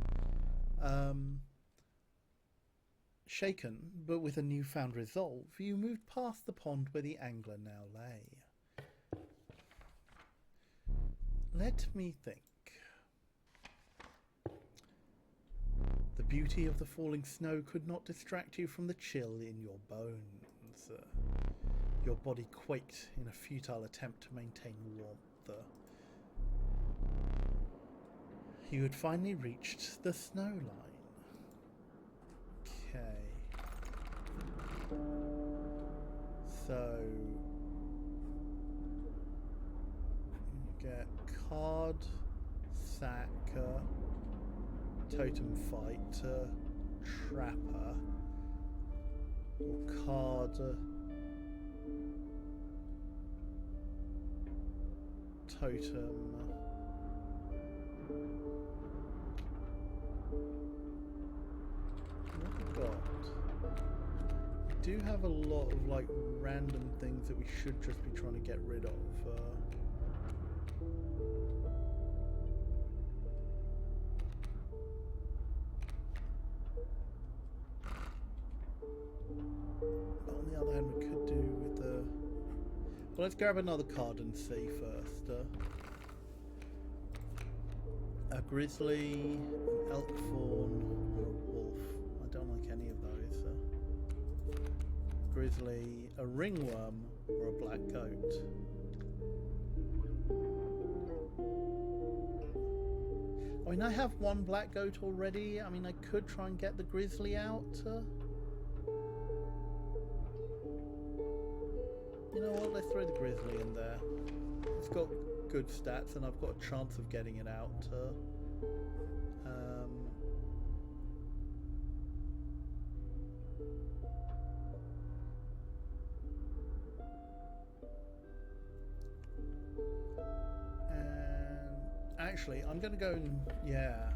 Shaken, but with a newfound resolve, you moved past the pond where the angler now lay. Let me think. The beauty of the falling snow could not distract you from the chill in your bones. Your body quaked in a futile attempt to maintain warmth. You had finally reached the snow line. Okay. So you get card, sack, totem fight, trapper, or card, totem. What have we got? We do have a lot of like random things that we should just be trying to get rid of. But on the other hand, we could do with the. Well, let's grab another card and see first. A grizzly, an elk fawn, or a wolf. I don't like any of those. Grizzly, a ringworm, or a black goat. I mean, I have one black goat already. I mean, I could try and get the grizzly out. You know what? Let's throw the grizzly in there. It's got good stats, and I've got a chance of getting it out. Actually, I'm going to go and, yeah,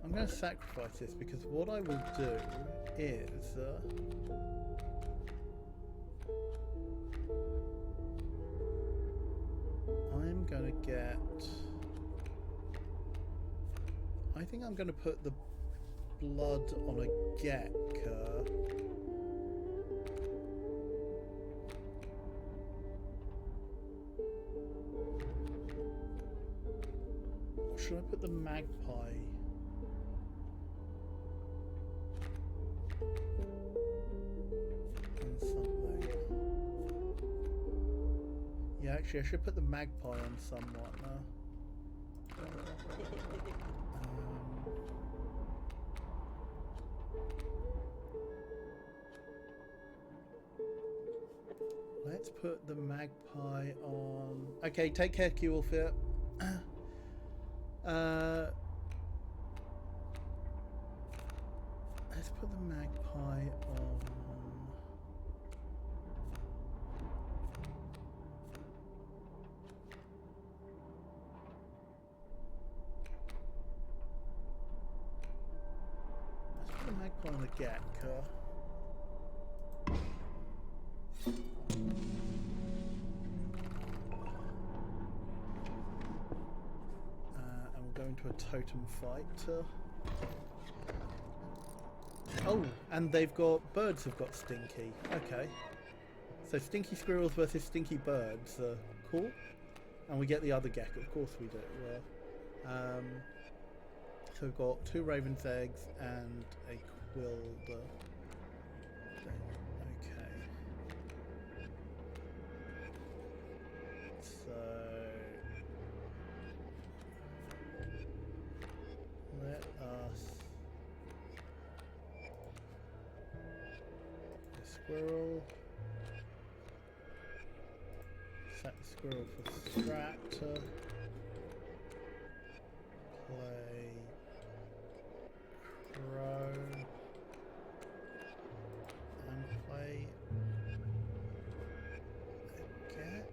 I'm going to sacrifice this, because what I will do is, I'm going to get, I think I'm going to put the blood on a Gek. Should I put the magpie? On something? Yeah, actually I should put the magpie on someone. Let's put the magpie on. Okay, take care, Qwolfit. Let's put the magpie on. Let's put the magpie on the Gek. Into a totem fight. Oh, and they've got birds have got stinky. Okay, so stinky squirrels versus stinky birds. Cool. And we get the other Gek, of course we do. So we've got 2 raven's eggs and a quilled. Okay. So. Let us the squirrel set the squirrel for strat, play crow and play a Gek.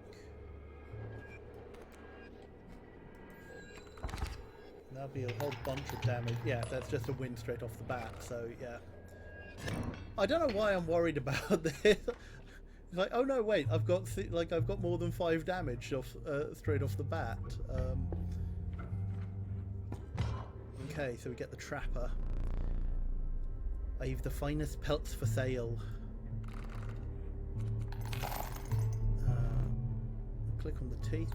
That'll be a whole bunch of damage. Yeah, that's just a win straight off the bat. So yeah, I don't know why I'm worried about this. It's like, oh no, wait, I've got more than 5 damage off straight off the bat. Okay, so we get the trapper. I've the finest pelts for sale. Click on the teeth.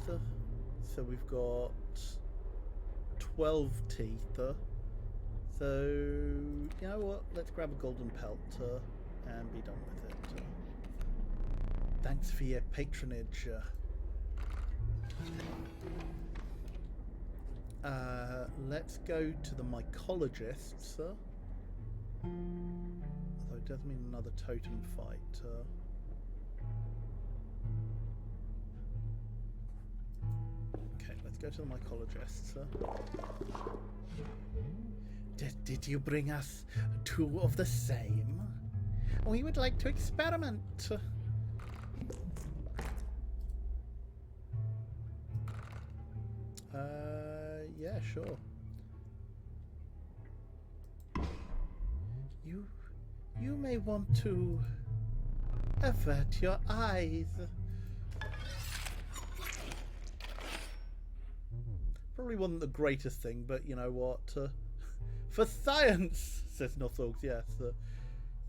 So we've got 12 teeth. So, you know what? Let's grab a golden pelt and be done with it. Thanks for your patronage. Let's go to the mycologists. Although it does mean another totem fight. go to the mycologist. Did you bring us two of the same? We would like to experiment. Yeah, sure. You may want to avert your eyes. Probably wasn't the greatest thing, but you know what? For science, says Nothorgs, yes.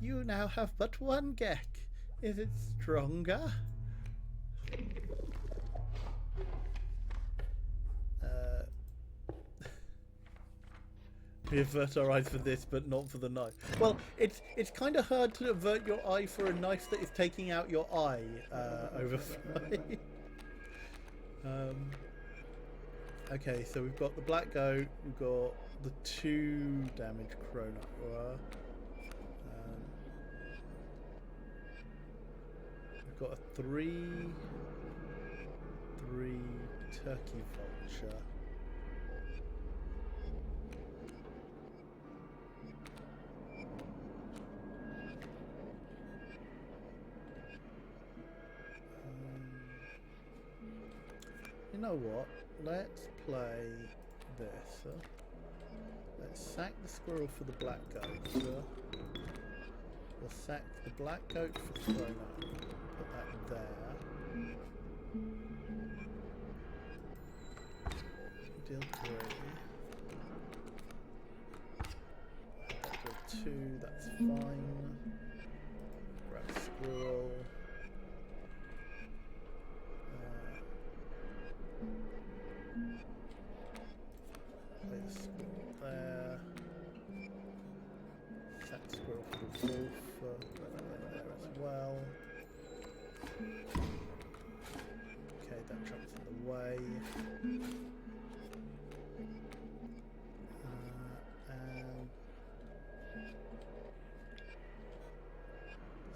You now have but one Gek. Is it stronger? We avert our eyes for this, but not for the knife. Well, it's kind of hard to avert your eye for a knife that is taking out your eye over fly. Okay, so we've got the black goat, we've got the 2 damage Chrono. We've got a 3 turkey vulture. You know what? Let's play this. Let's sack the squirrel for the black goat. We'll sack the black goat for Chrono. Put that there. Deal 3. Deal 2, that's fine. Grab squirrel. Play the squirrel there. Set squirrel for the wolf. There as well. Okay, that jumps in the way. And so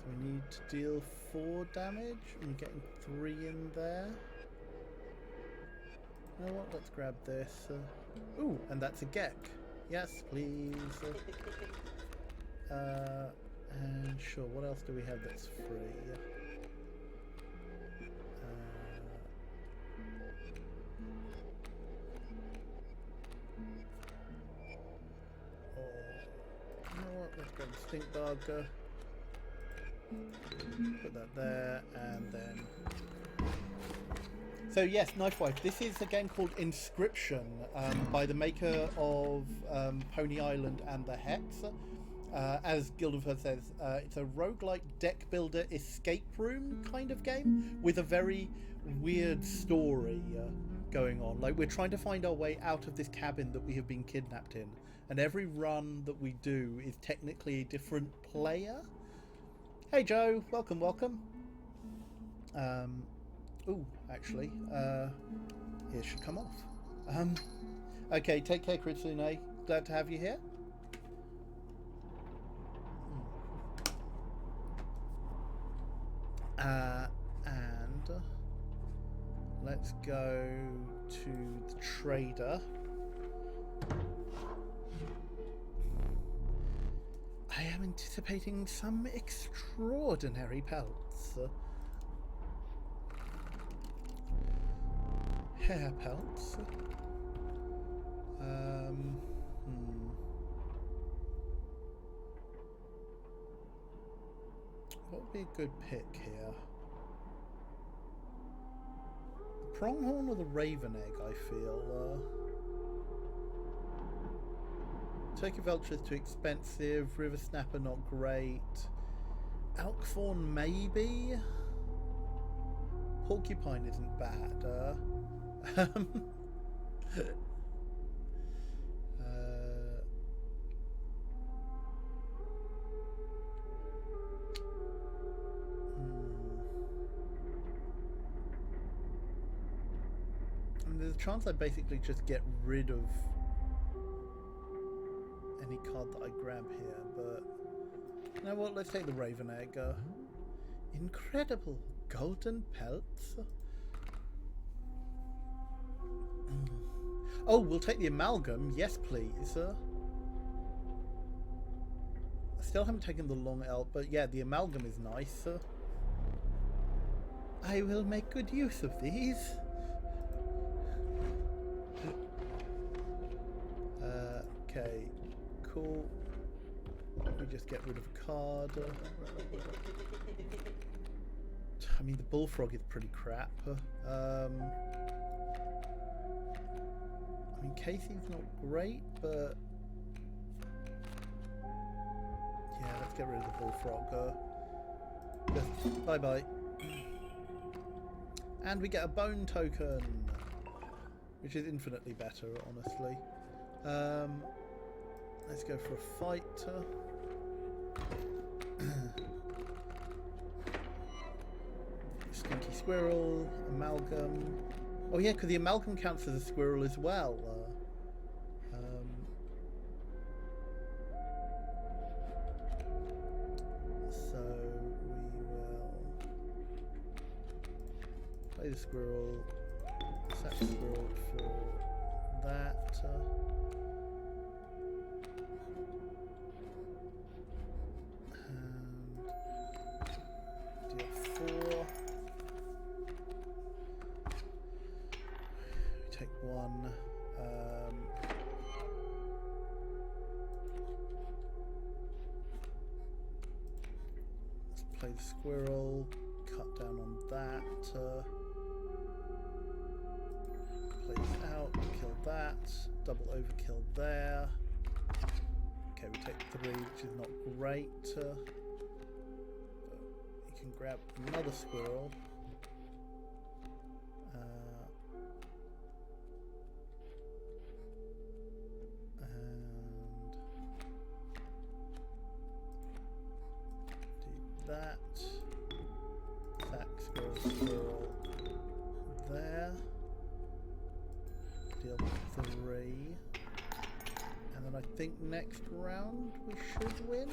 we need to deal 4 damage. And we're getting 3 in there. You know what? Let's grab this. Ooh, and that's a Gek. Yes, please. And sure, what else do we have that's free? You know what? Let's grab the stink bug. Put that there, and then. So yes, Knife Wife. This is a game called Inscryption by the maker of Pony Island and the Hex. As Guildford says, it's a roguelike deck builder escape room kind of game with a very weird story going on. Like, we're trying to find our way out of this cabin that we have been kidnapped in, and every run that we do is technically a different player. Hey Joe, welcome. Ooh, actually, it should come off. Okay, take care, Kritsune. Glad to have you here. And let's go to the trader. I am anticipating some extraordinary pelts. Hair pelts. What would be a good pick here? The pronghorn or the raven egg, I feel. Turkey vulture is too expensive. River snapper not great. Elk fawn maybe. Porcupine isn't bad. There's a chance I basically just get rid of any card that I grab here, but you know what? Let's take the Raven Egg. Incredible golden pelts. Oh, we'll take the amalgam. Yes, please. I still haven't taken the long L, but yeah, the amalgam is nice. I will make good use of these. Okay, cool. We just get rid of a card. I mean, the bullfrog is pretty crap. I mean, Casey's not great, but yeah, let's get rid of the bullfrog. Just bye-bye. And we get a bone token, which is infinitely better, honestly. Let's go for a fight. Stinky squirrel, amalgam. Oh yeah, because the amalgam counts as a squirrel as well. So we will play the squirrel, sack the squirrel for that. And deal 4. Take 1. Let's play the squirrel, cut down on that. Play this out, kill that. Double overkill there. Okay, we take 3, which is not great. But you can grab another squirrel. That sack squirrel there. Deal 3, and then I think next round we should win.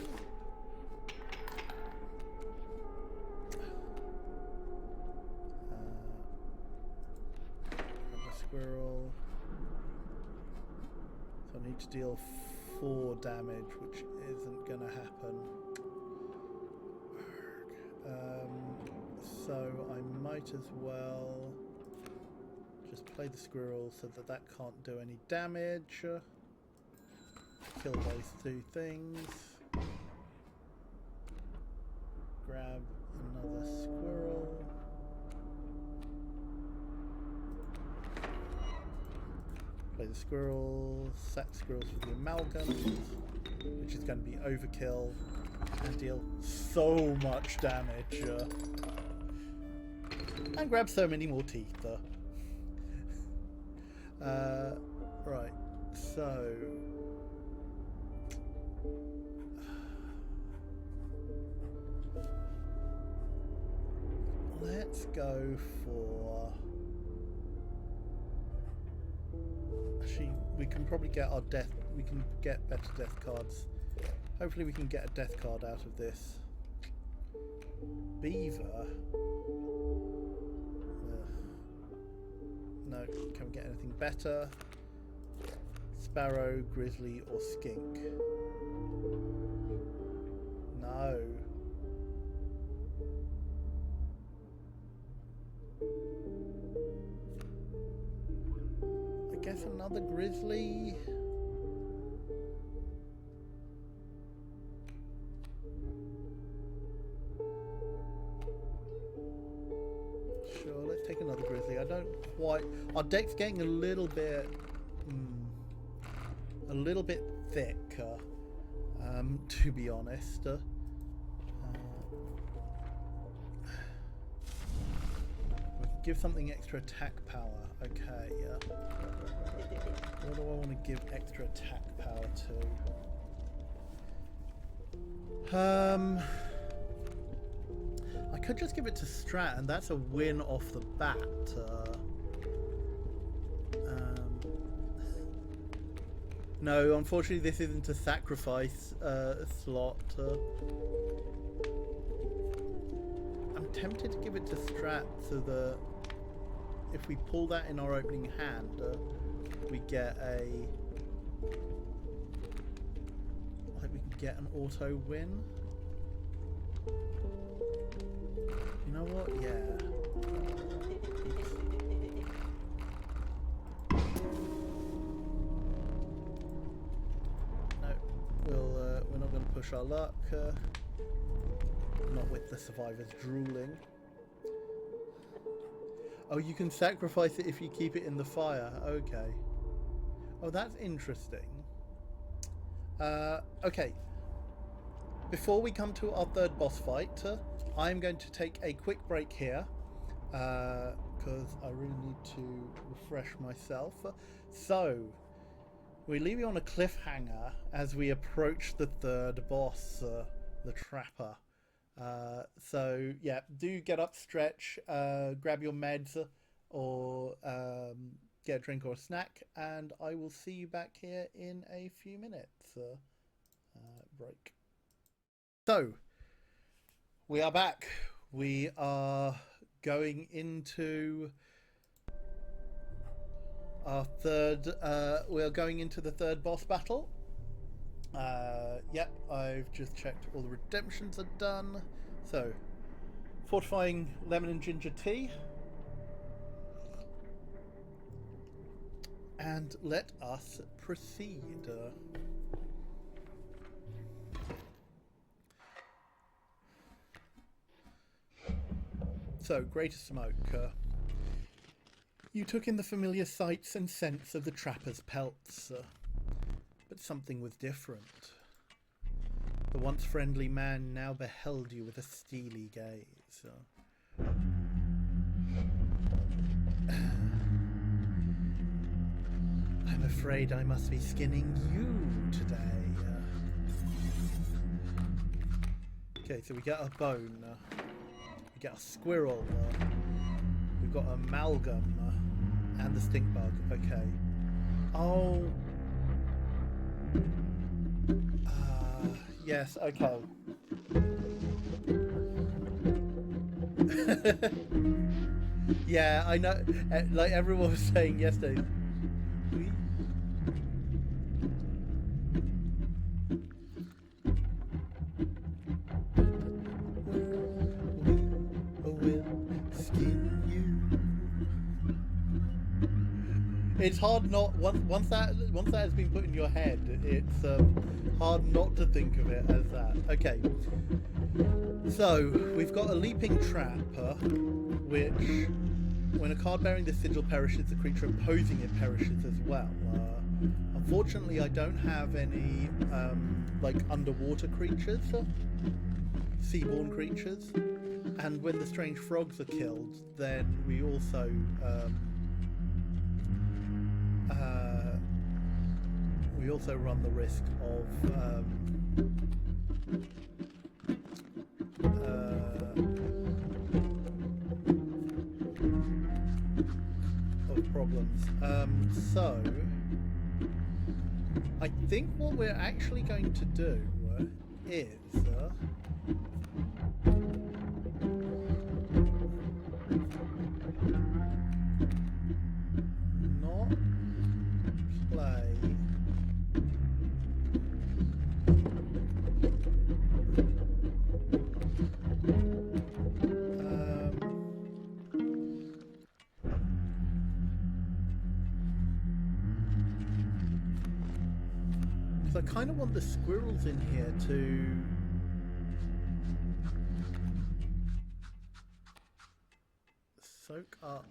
The squirrel. So I need to deal 4 damage, which isn't going to happen. So I might as well just play the squirrel so that that can't do any damage. Kill those 2 things. Grab another squirrel. Play the squirrel, sack squirrels for the amalgams, which is going to be overkill. And deal so much damage. And grab so many more teeth. Right, so... let's go for... Actually, we can probably get our death... we can get better death cards. Hopefully we can get a death card out of this. Beaver. No, can we get anything better? Sparrow, grizzly, or skink? No. I guess another grizzly. Sure, let's take another grizzly. I don't quite... our deck's getting a little bit thick, to be honest. We can give something extra attack power. Okay, what do I want to give extra attack power to? I could just give it to Strat, and that's a win off the bat. No, unfortunately, this isn't a sacrifice slot. I'm tempted to give it to Strat so that if we pull that in our opening hand, we get a... like we can get an auto win. You know what? Yeah. We're not going to push our luck. Not with the survivors drooling. Oh, you can sacrifice it if you keep it in the fire. Okay. Oh, that's interesting. Okay. Before we come to our third boss fight, I'm going to take a quick break here. Because I really need to refresh myself. So... we leave you on a cliffhanger as we approach the third boss, the Trapper. So, yeah, do get up, stretch, grab your meds, or get a drink or a snack, and I will see you back here in a few minutes. Break. So, we are back. We are going into... our third, we are going into the third boss battle. Yep, I've just checked all the redemptions are done. So, fortifying lemon and ginger tea. And let us proceed. So, Greater Smoke. You took in the familiar sights and scents of the trapper's pelts, but something was different. The once friendly man now beheld you with a steely gaze. I'm afraid I must be skinning you today. Okay, so we get a bone, we get a squirrel, we've got amalgam, and the stink bug. Okay. Oh. Yes, okay. Yeah, I know. Like everyone was saying yesterday. It's hard not once that has been put in your head. It's hard not to think of it as that. Okay, so we've got a leaping trap, which, when a card bearing the sigil perishes, the creature opposing it perishes as well. Unfortunately, I don't have any like underwater creatures, seaborne creatures, and when the strange frogs are killed, then we also run the risk of problems. So I think what we're actually going to do is not play because I kind of want the squirrels in here to soak up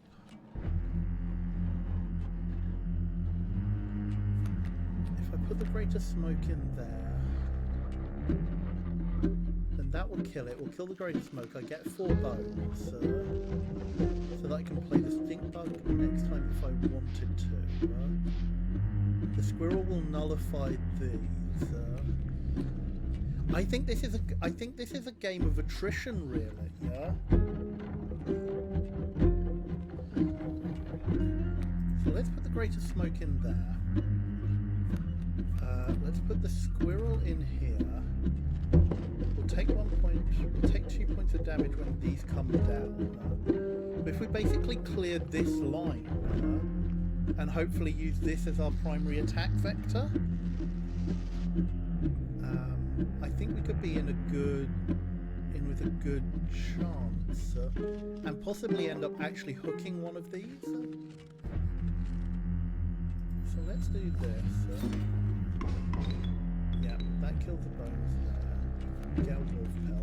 if I put the greater smoke in there, then that will kill it. We'll kill the greater smoke. I get 4 bones, so that I can play the stink bug next time if I wanted to. The squirrel will nullify these. I think this is a game of attrition, really. Yeah. So let's put the greater smoke in there. Let's put the squirrel in here. We'll take 1 point. We'll take 2 points of damage when these come down. If we basically clear this line and hopefully use this as our primary attack vector, I think we could be in with a good chance, and possibly end up actually hooking one of these. So let's do this. Yeah, that kills the bones there. Get a wolf pelt.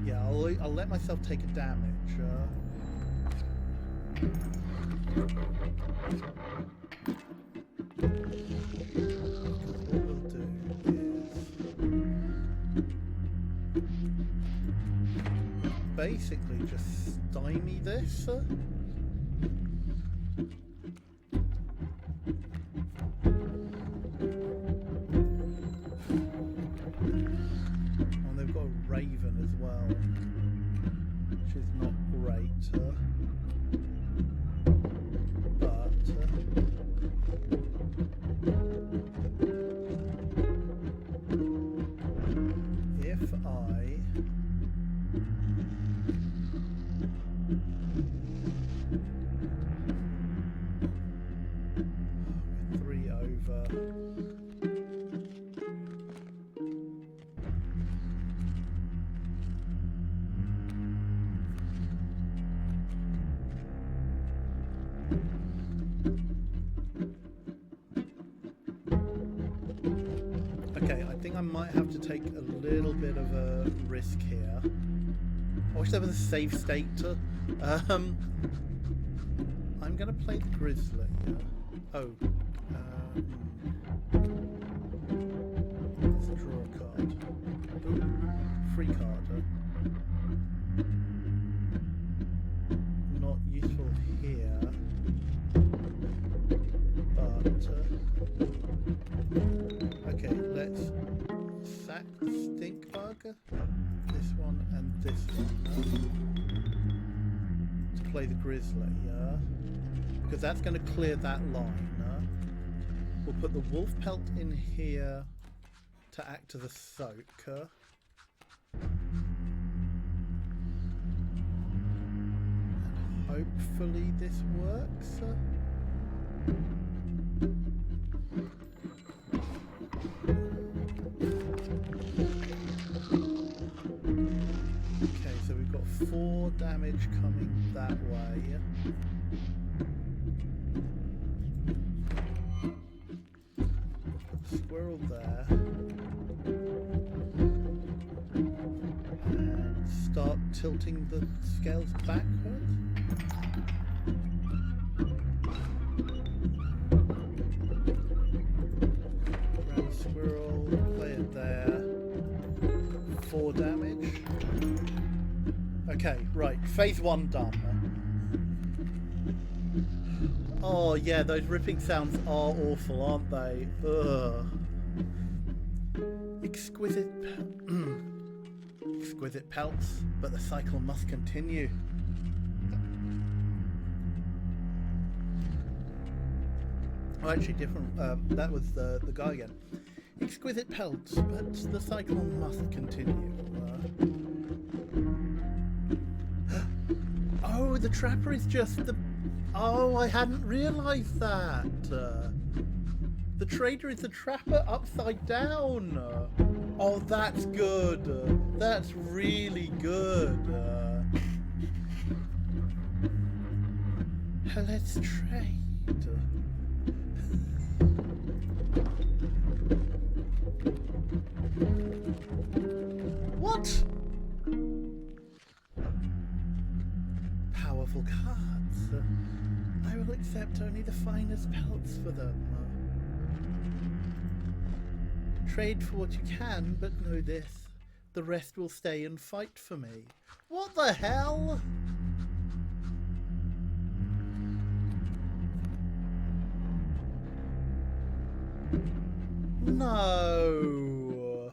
Yeah, I'll let myself take a damage. What we'll do is basically just stymie this. Raven as well, which is not great, but if I with 3 over. Okay, I think I might have to take a little bit of a risk here. I wish there was a save state. I'm going to play the Grizzly. Oh. Let's draw a card. Ooh, free card. Not useful here. But... okay, let's sack the stink bug, this one and this one, to play the Grizzly, because that's going to clear that line. We'll put the wolf pelt in here to act as a soak. And hopefully this works. Okay, so we've got 4 damage coming that way. Put the squirrel there. And start tilting the scales backwards. Grab the squirrel, play it there. 4 damage. Okay, right. Phase 1 done. Oh yeah, those ripping sounds are awful, aren't they? Ugh. Exquisite exquisite pelts, but the cycle must continue. Oh, actually different. That was the guy again. Exquisite pelts, but the cycle must continue. Oh, the trapper is just the... Oh, I hadn't realised that. The trader is the trapper upside down. Oh, that's good. That's really good. Let's trade. What? Powerful cards. I will accept only the finest pelts for them. Trade for what you can, but know this. The rest will stay and fight for me. What the hell? No.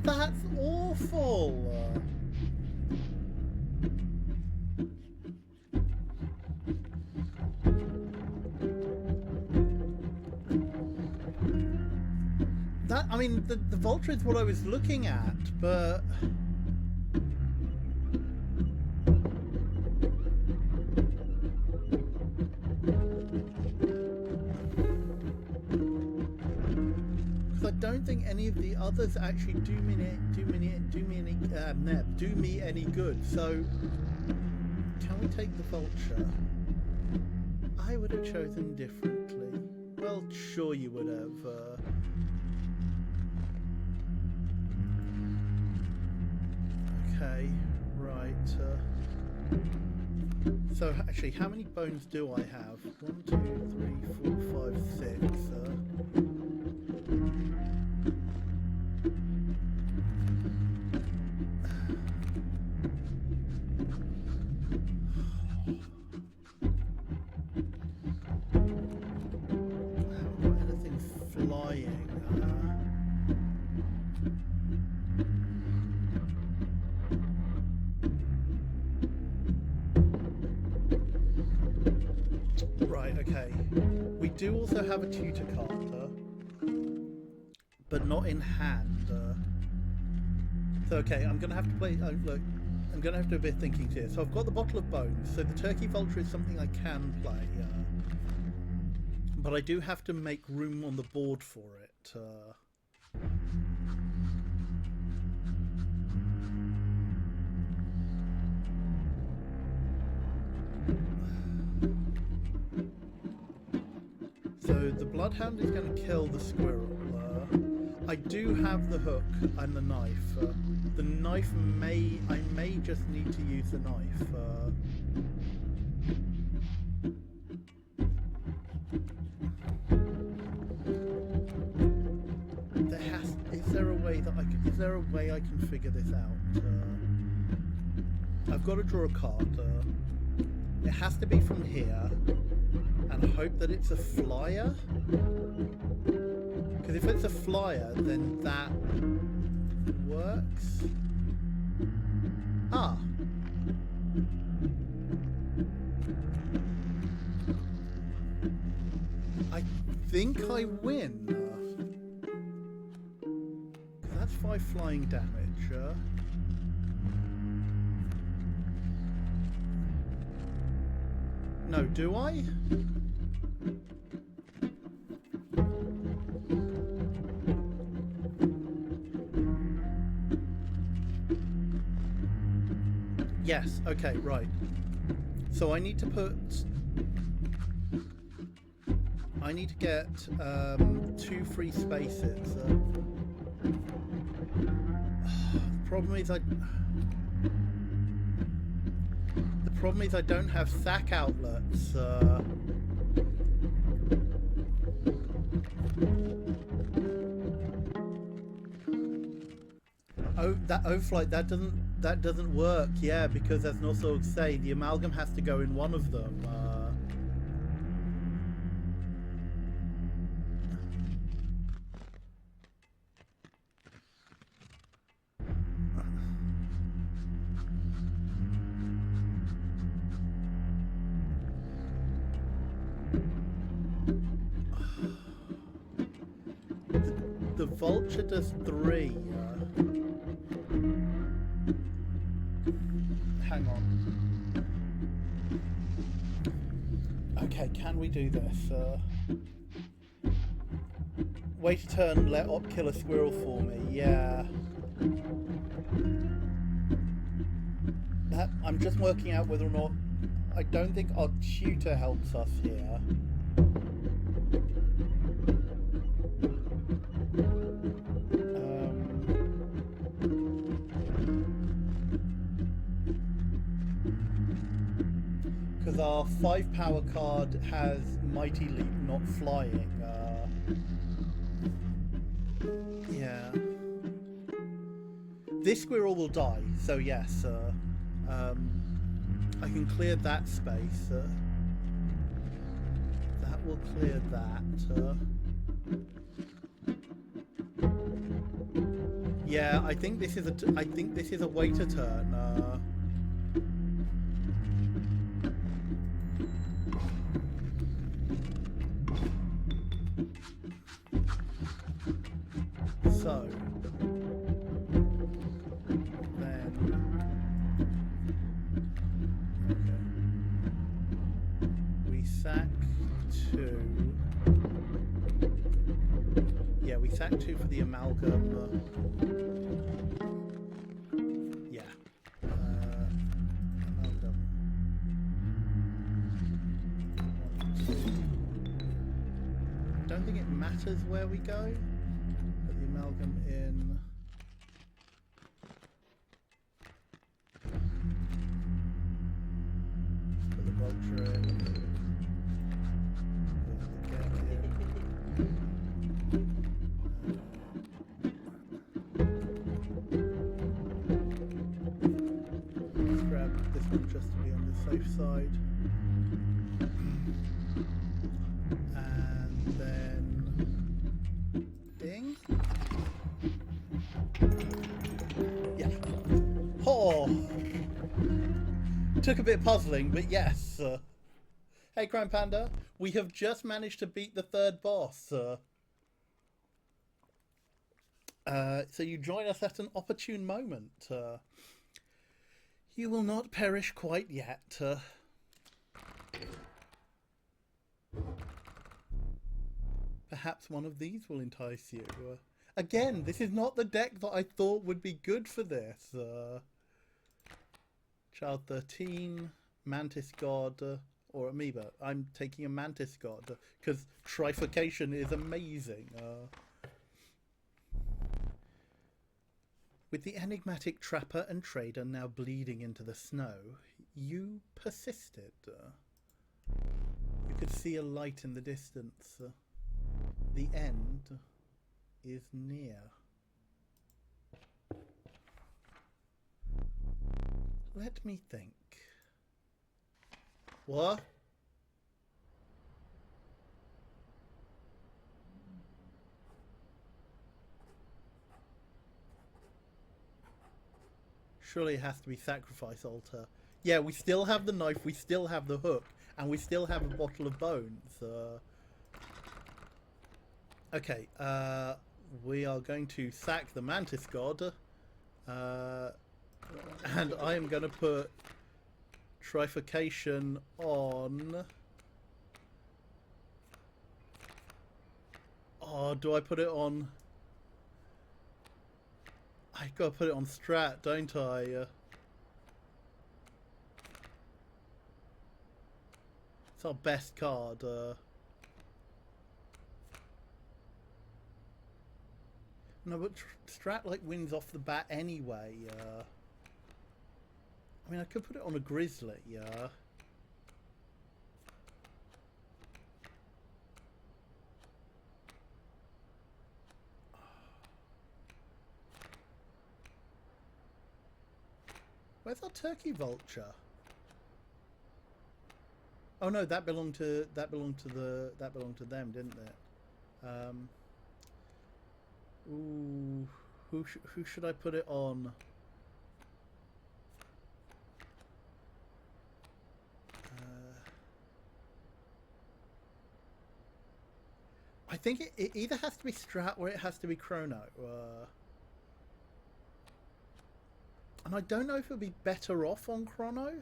That's awful. I mean, the Vulture is what I was looking at, but... Because I don't think any of the others actually do me any good, so... Can we take the Vulture? I would have chosen differently. Well, sure you would have. Okay, right. So actually, how many bones do I have? 1, 2, 3, 4, 5, 6. I haven't got anything flying. Right, okay. We do also have a tutor card, but not in hand. So okay, I'm gonna have to play. Oh, look, I'm gonna have to do a bit of thinking here. So I've got the bottle of bones. So the turkey vulture is something I can play, but I do have to make room on the board for it. So the bloodhound is going to kill the squirrel. I do have the hook and the knife. The knife I may just need to use the knife. Is there a way I can figure this out? I've got to draw a card. It has to be from here, and hope that it's a flyer. Because if it's a flyer, then that works. Ah. I think I win. That's 5 flying damage. No, do I? Yes, okay, right. So I need to get 2 free spaces. The problem is I don't have sack outlets. That overflight that doesn't work. Yeah, because as Nosso say, the amalgam has to go in one of them. The vulture does 3. Hang on. Okay, can we do this? Wait a turn, let Op kill a squirrel for me. Yeah. I'm just working out whether or not I don't think our tutor helps us here. Because our 5 power card has Mighty Leap, not flying. Yeah. This squirrel will die, so yes. I can clear that space. That will clear that. Yeah, I think this is a wait a turn. So then, okay. We sack 2. Yeah, we sack 2 for the amalgam. Yeah. Amalgam. 1, 2. Don't think it matters where we go. Put the amalgam in. Put the vulture in. Put the gem in. Let's grab this one just to be on the safe side. And then ding. Yeah. Oh! Took a bit puzzling, but yes. Hey, Crime Panda, we have just managed to beat the 3rd boss. So you join us at an opportune moment. You will not perish quite yet. Perhaps one of these will entice you. Again, this is not the deck that I thought would be good for this. Child 13, Mantis God, or Amoeba. I'm taking a Mantis God because trifurcation is amazing. With the enigmatic trapper and trader now bleeding into the snow, you persisted. You could see a light in the distance. The end is near. Let me think. What? Surely it has to be sacrifice altar. Yeah, we still have the knife, we still have the hook, and we still have a bottle of bones. Okay, we are going to sack the Mantis God. And I am going to put trifurcation on... Oh, do I put it on... I gotta put it on strat, don't I? It's our best card. No, but strat like wins off the bat anyway. I mean, I could put it on a grizzly. Where's our turkey vulture? Oh no, that belonged to them, didn't it? Ooh, who should I put it on? I think it either has to be Strat or it has to be Chrono. And I don't know if it'll be better off on Chrono.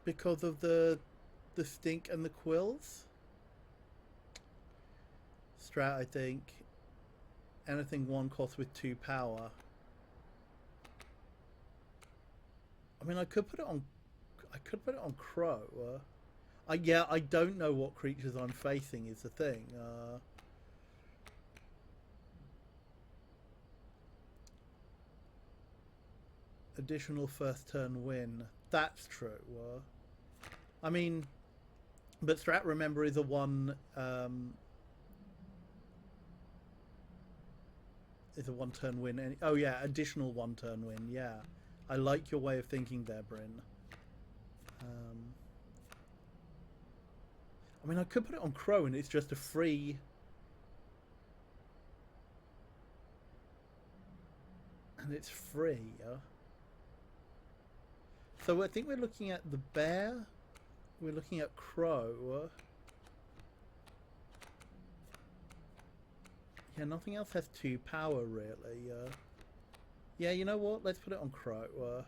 Because of the stink and the quills. Strat, I think. Anything 1 cost with 2 power. I mean, I could put it on. I could put it on Crow. Yeah, I don't know what creatures I'm facing is the thing. Additional first turn win. That's true. I mean, but Strat, remember, is a one. Is a one-turn win. Oh yeah, additional one-turn win. Yeah, I like your way of thinking there, Bryn. I mean, I could put it on Crow and it's just a free. And it's free. So I think we're looking at the bear. We're looking at Crow. Yeah, nothing else has 2 power, really. Yeah, you know what? Let's put it on Crow.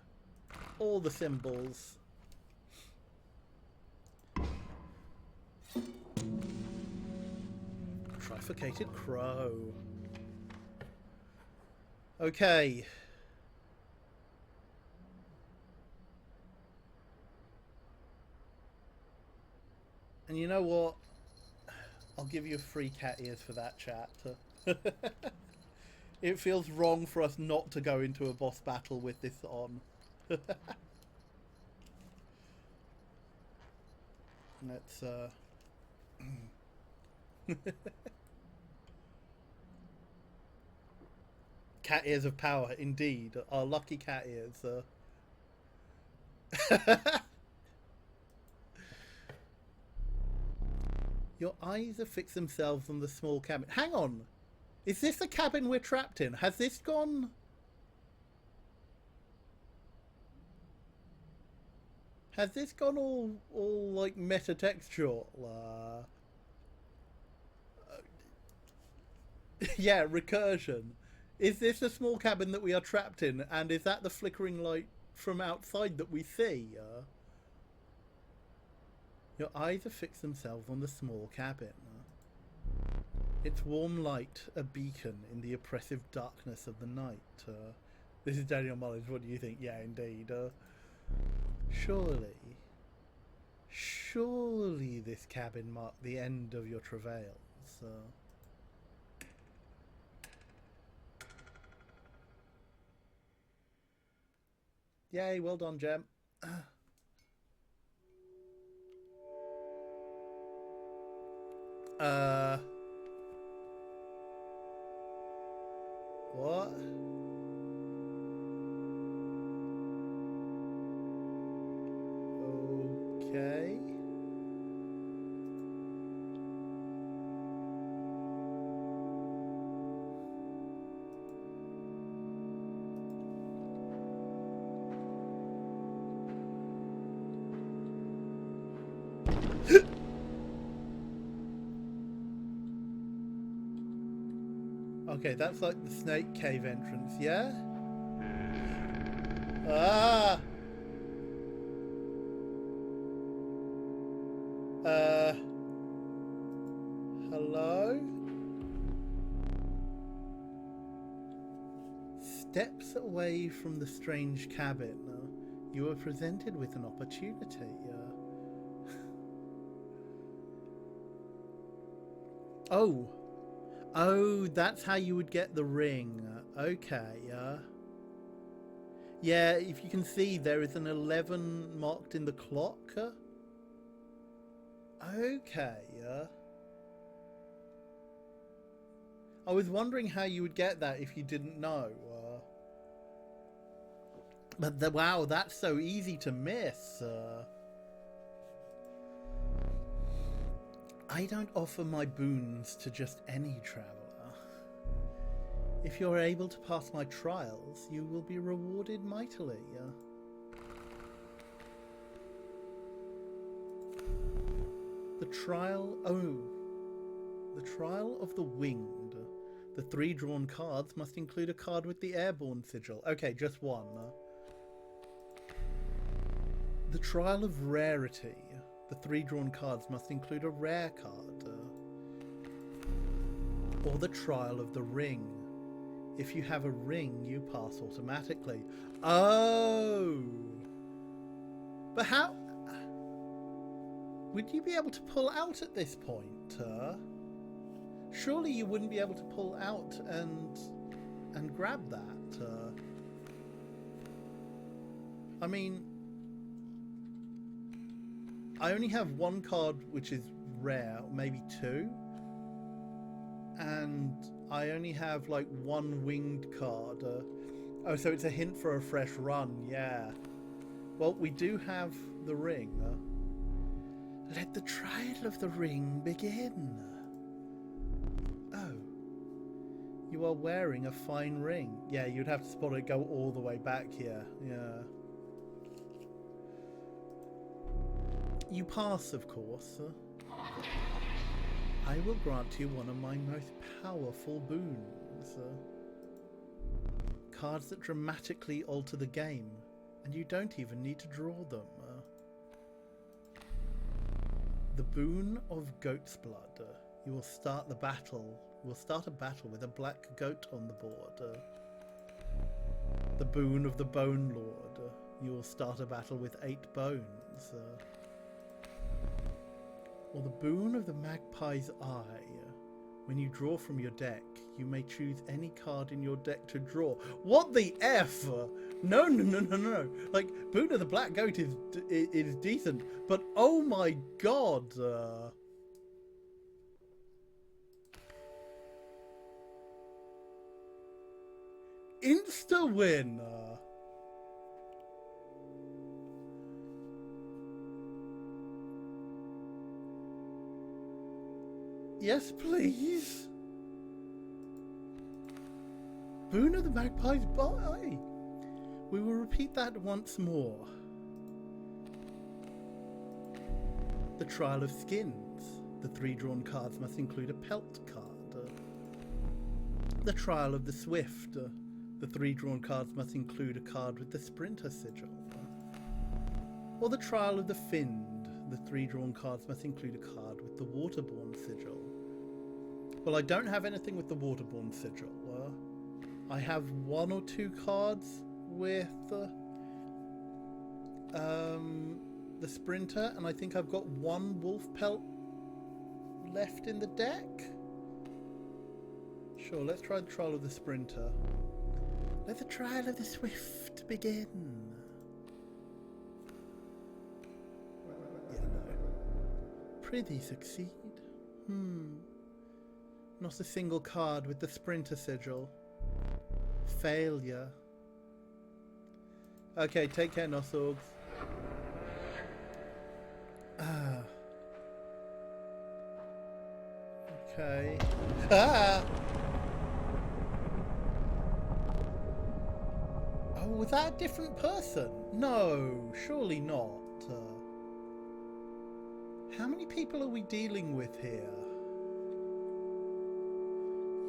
All the symbols. Trifurcated Crow. Okay. And you know what? I'll give you free cat ears for that, chat. It feels wrong for us not to go into a boss battle with this on. Let's cat ears of power, indeed. Our lucky cat ears. Your eyes have fixed themselves on the small cabin. Hang on! Is this the cabin we're trapped in? Has this gone... Has this gone all like metatextual? Yeah, recursion. Is this a small cabin that we are trapped in? And is that the flickering light from outside that we see? Your eyes have fixed themselves on the small cabin. Its warm light, a beacon in the oppressive darkness of the night. This is Daniel Mullins. What do you think? Yeah, indeed. Surely this cabin marked the end of your travails. Yay, well done, Gem. What? Okay. Okay, that's like the snake cave entrance, yeah? Ah! Hello? Steps away from the strange cabin, you were presented with an opportunity. Oh, that's how you would get the ring. Okay, yeah, if you can see, there is an 11 marked in the clock. Okay, I was wondering how you would get that if you didn't know. But wow, that's so easy to miss. I don't offer my boons to just any traveller. If you're able to pass my trials, you will be rewarded mightily. The trial of the winged. The 3 drawn cards must include a card with the airborne sigil. Okay, just one. The trial of rarity. The 3 drawn cards must include a rare card. Or the trial of the ring. If you have a ring, you pass automatically. Oh! But how... Would you be able to pull out at this point? Surely you wouldn't be able to pull out and grab that. I mean... I only have one card which is rare, maybe two. And I only have like one winged card. Oh, so it's a hint for a fresh run, yeah. Well, we do have the ring. Let the trial of the ring begin. Oh. You are wearing a fine ring. Yeah, you'd have to spot it go all the way back here. Yeah. You pass, of course. I will grant you one of my most powerful boons. Cards that dramatically alter the game, and you don't even need to draw them. The boon of goat's blood. You will start the battle. You will start a battle with a black goat on the board. The boon of the bone lord. You will start a battle with 8 bones. Or the boon of the magpie's eye. When you draw from your deck, you may choose any card in your deck to draw. What the F? No, no, no, no, no. Like, boon of the black goat is decent, but oh my god. Insta win. Yes, please. Boon of the Magpie's Eye. We will repeat that once more. The Trial of Skins. The 3 drawn cards must include a pelt card. The Trial of the Swift. The 3 drawn cards must include a card with the Sprinter sigil. Or the Trial of the Find. The 3 drawn cards must include a card with the Waterborne sigil. Well, I don't have anything with the Waterborne sigil. I have 1 or 2 cards with the Sprinter, and I think I've got 1 wolf pelt left in the deck. Sure, let's try the Trial of the Sprinter. Let the Trial of the Swift begin. Yeah, no. Prithee succeed. Not a single card with the Sprinter sigil. Failure. Okay, take care, Nossorgs. Okay. Ah! Oh, was that a different person? No, surely not. How many people are we dealing with here?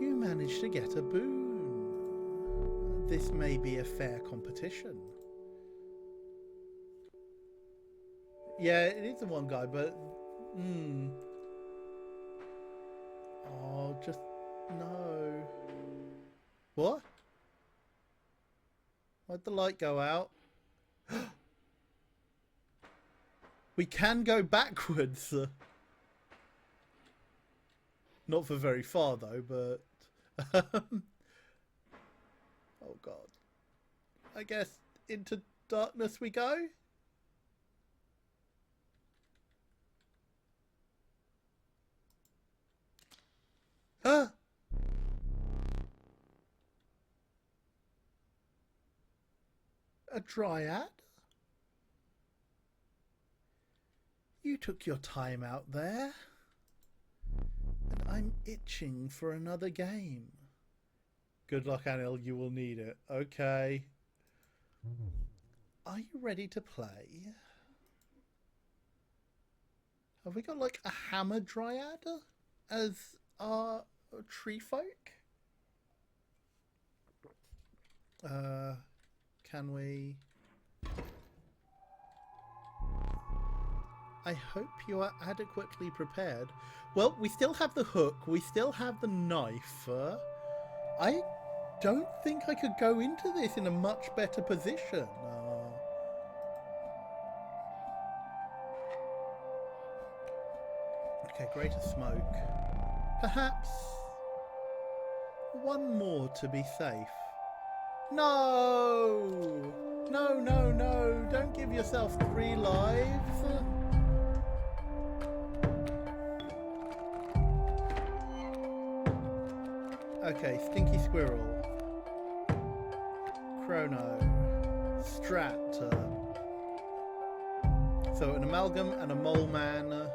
You managed to get a boon. This may be a fair competition. Yeah, it is the one guy, but... Oh, just... No. What? Why'd the light go out? We can go backwards. Not for very far, though, but... Oh, God. I guess into darkness we go? Huh? A dryad? You took your time out there. And I'm itching for another game. Good luck, Anil. You will need it. Okay. Are you ready to play? Have we got like a hammer dryad as our tree folk? Can we? I hope you are adequately prepared. Well, we still have the hook. We still have the knife. I don't think I could go into this in a much better position. Okay, greater smoke. Perhaps one more to be safe. No! No, no, no! Don't give yourself 3 lives! Okay, Stinky Squirrel. Chrono. Strat. So an amalgam and a mole man.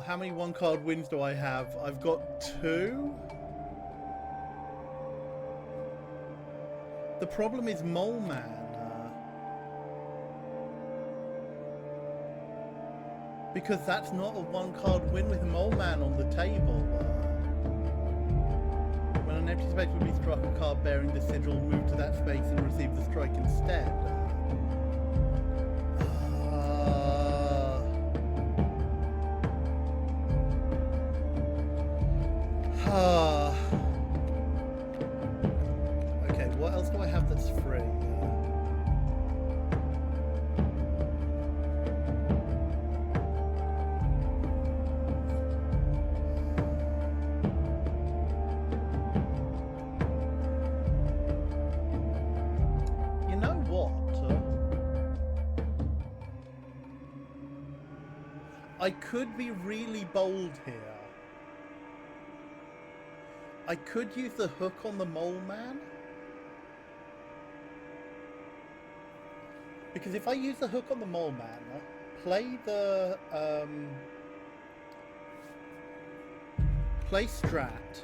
How many 1-card wins do I have? I've got 2. The problem is Mole Man. Because that's not a 1-card win with Mole Man on the table. When an empty space would be struck, a card bearing the sigil will move to that space and receive the strike instead. Okay, what else do I have that's free? You know what? I could be really bold here. I could use the hook on the Mole Man. Because if I use the hook on the Mole Man, play the play Strat,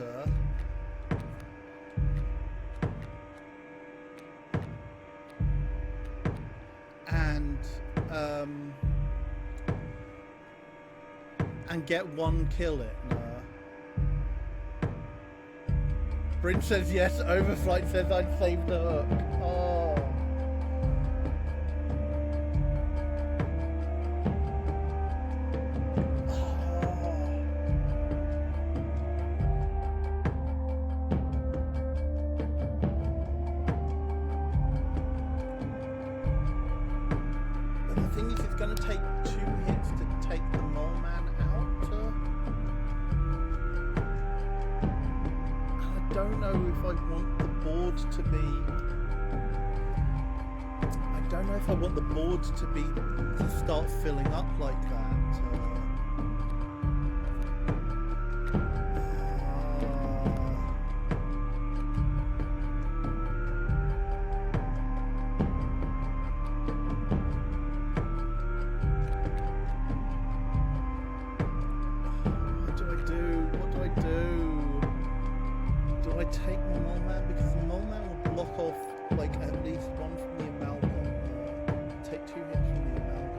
and get 1 kill in. Bryn says yes, Overflight says I'd save the hook. Oh. But the thing is, it's going to take 2 hits to take the Mole Man out. I don't know if I want the board to be... I don't know if I want the board to start filling up like that. What do I do? What do I do? Do I take the Mole Man? Because the Mole Man will block off like at least 1 from the amalgam. Take 2 hits from the amalgam.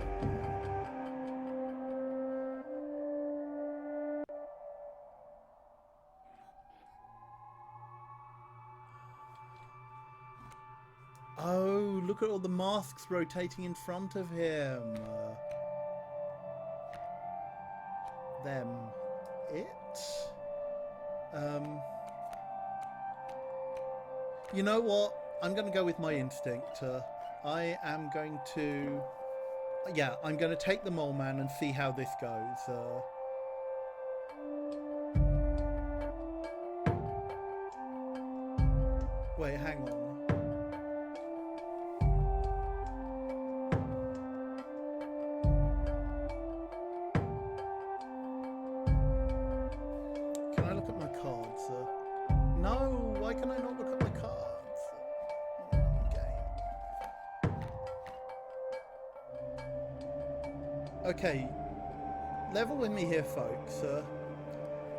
Oh, look at all the masks rotating in front of him. Them. It? You know what? I'm going to go with my instinct. I am going to... Yeah, I'm going to take the Mole Man and see how this goes. Wait, hang on. Can I look at my cards? No, why can I not look at my cards? Game. Okay, level with me here, folks.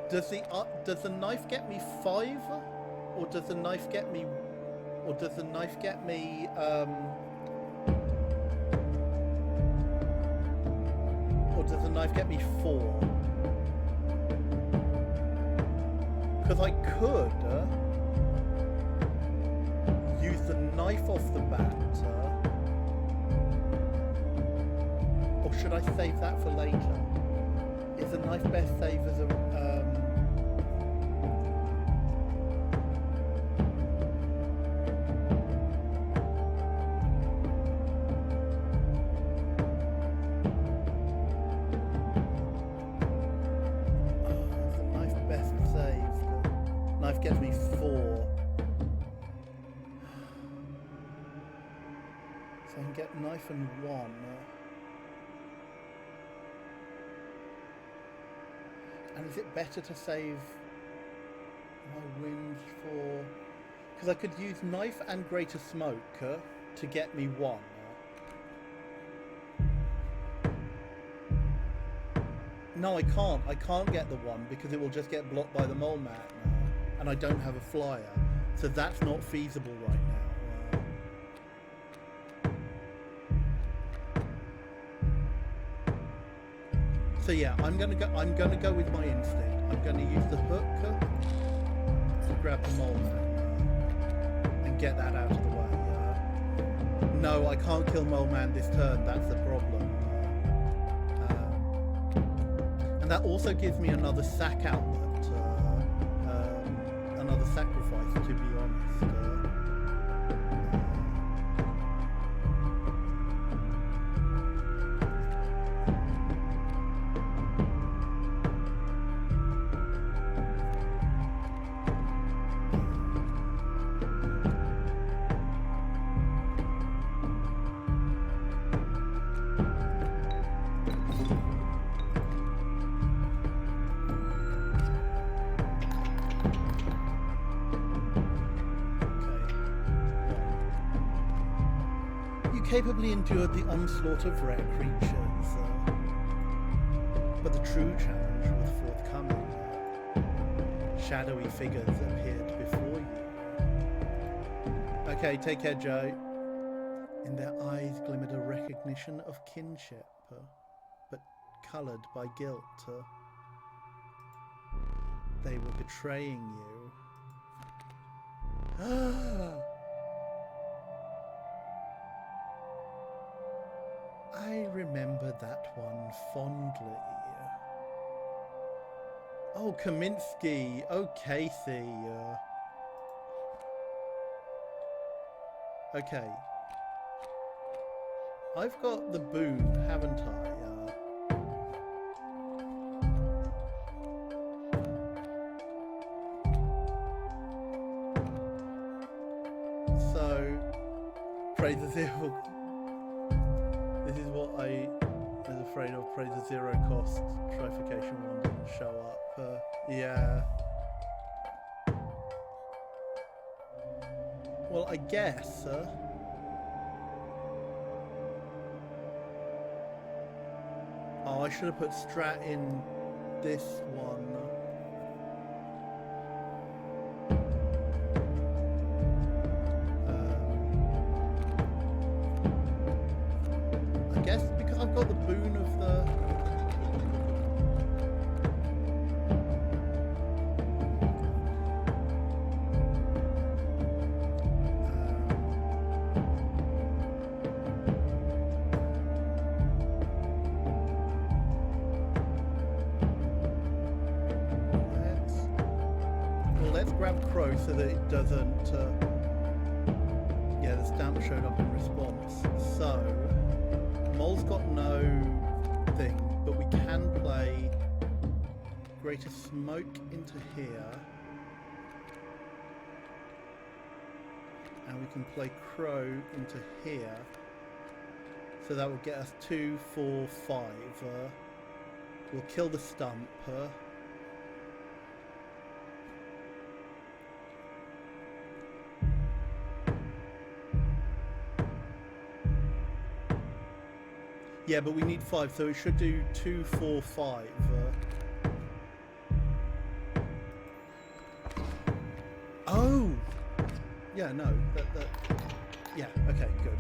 Does the knife get me 5, or does the knife get me, or does the knife get me or does the knife get me 4? Because I could use the knife off the bat, or should I save that for later? Is the knife best saved as a... I can get knife and one. And is it better to save my winds for... Because I could use knife and greater smoke to get me one. No, I can't. I can't get the one because it will just get blocked by the mole man. And I don't have a flyer. So that's not feasible right now. So yeah, I'm gonna go with my instinct. I'm gonna use the hook to grab the mole man and get that out of the way. No, I can't kill mole man this turn. That's the problem. And that also gives me another sack outlet, another sacrifice, to be honest. Capably endured the onslaught of rare creatures, but the true challenge was forthcoming. Shadowy figures appeared before you. Okay, take care, Joe. In their eyes glimmered a recognition of kinship, but coloured by guilt. They were betraying you. I remember that one fondly. Oh, Kaminsky. Oh, Casey. Okay. I've got the boon, haven't I? So, praise the zero. This is what I was afraid of. Praise the zero cost. Trifurcation one didn't show up. Yeah. Well, I guess. Oh, I should have put Strat in this one. I guess because I've got the boon of the... Let's grab Crow so that it doesn't... yeah, the stamp showed up in response. So, Mole's got no thing, but we can play Greater Smoke into here. And we can play Crow into here. So that will get us 2, 4, 5. We'll kill the stump. Yeah, but we need 5, so it should do 2, 4, 5. Oh! Yeah, no. Yeah, okay, good.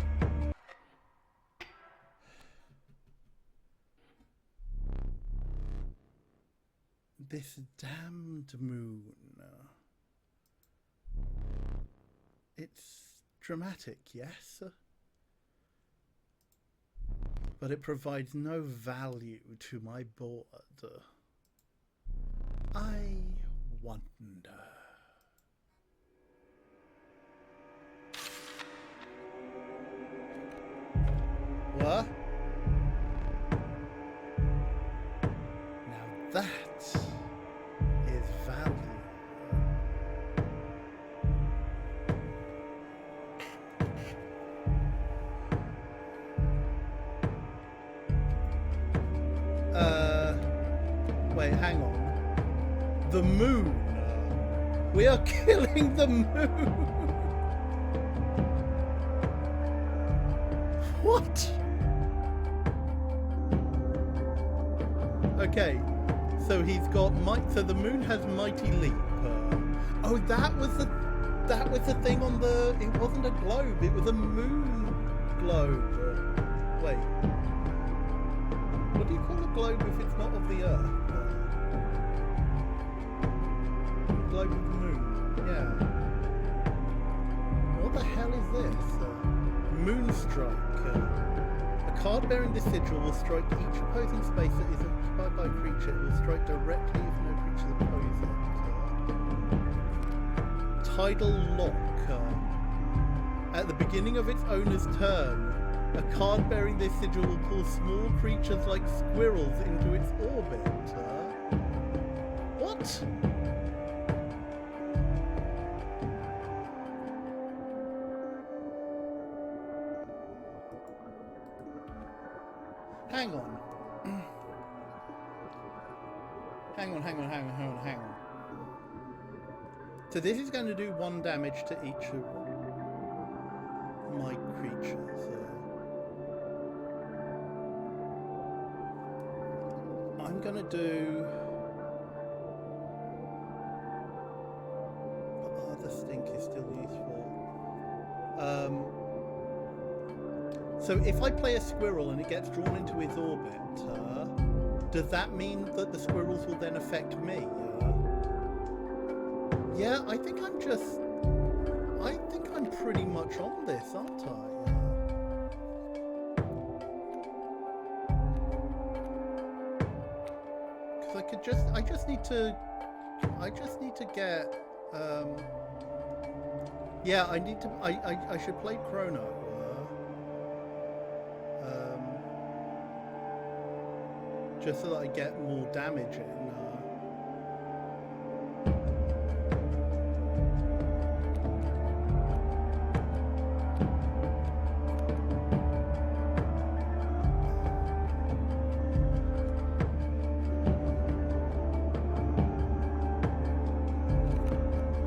This damned moon. It's dramatic, yes? But it provides no value to my board. I wonder. What? Now that is value. the moon. We are killing the moon. What? Okay, so he's got so the moon has mighty leap. Oh, that was the thing on the. It wasn't a globe. It was a moon globe. Wait, what do you call a globe if it's not of the Earth? Globe of the moon. Yeah. What the hell is this? Moonstrike. A card bearing this sigil will strike each opposing space that is occupied by a creature. It will strike directly if no creature opposes it. Tidal Lock. At the beginning of its owner's turn, a card bearing this sigil will pull small creatures like squirrels into its orbit. What? Hang on. Hang on. So this is going to do 1 damage to each of my creatures. I'm going to do... But the stink is still useful. So if I play a squirrel and it gets drawn into its orbit, does that mean that the squirrels will then affect me? Yeah, I think I'm pretty much on this, aren't I? Because I just need to get, yeah, I should play Chrono. Just so that I get more damage in.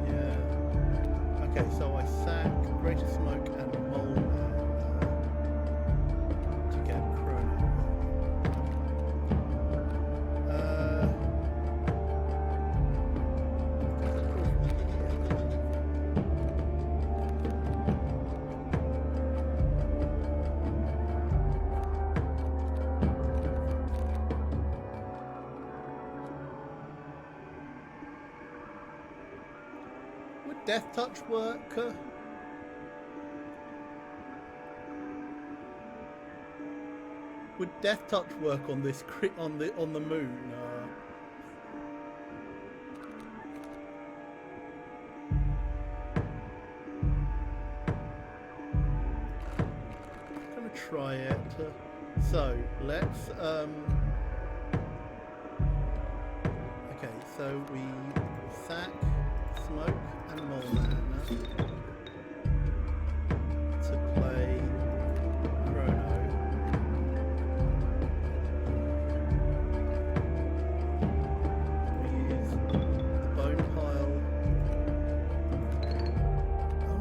Yeah. Okay, so I sack Greater Smoke and Mole Man to get Chrono. Would Death Touch work? Would Death Touch work on this on the moon? I'm gonna try it. So let's okay, so we sack Smoke and Mole Man to play Chrono. We use the bone pile.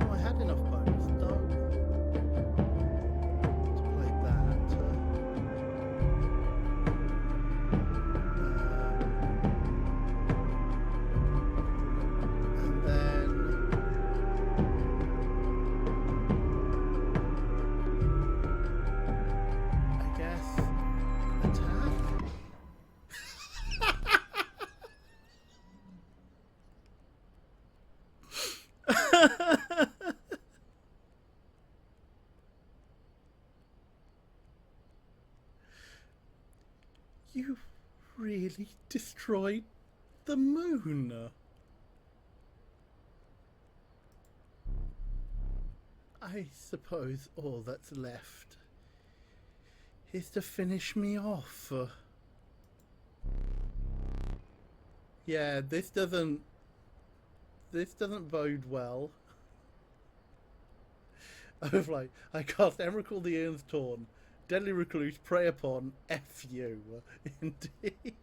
Oh, I had enough bones. No. To play that. And then I guess attack. You really destroyed the moon. I suppose all that's left is to finish me off. Yeah, this doesn't bode well. I was like, I cast Emrakul the Aeon's Torn, Deadly Recluse, Prey upon, F you. Indeed.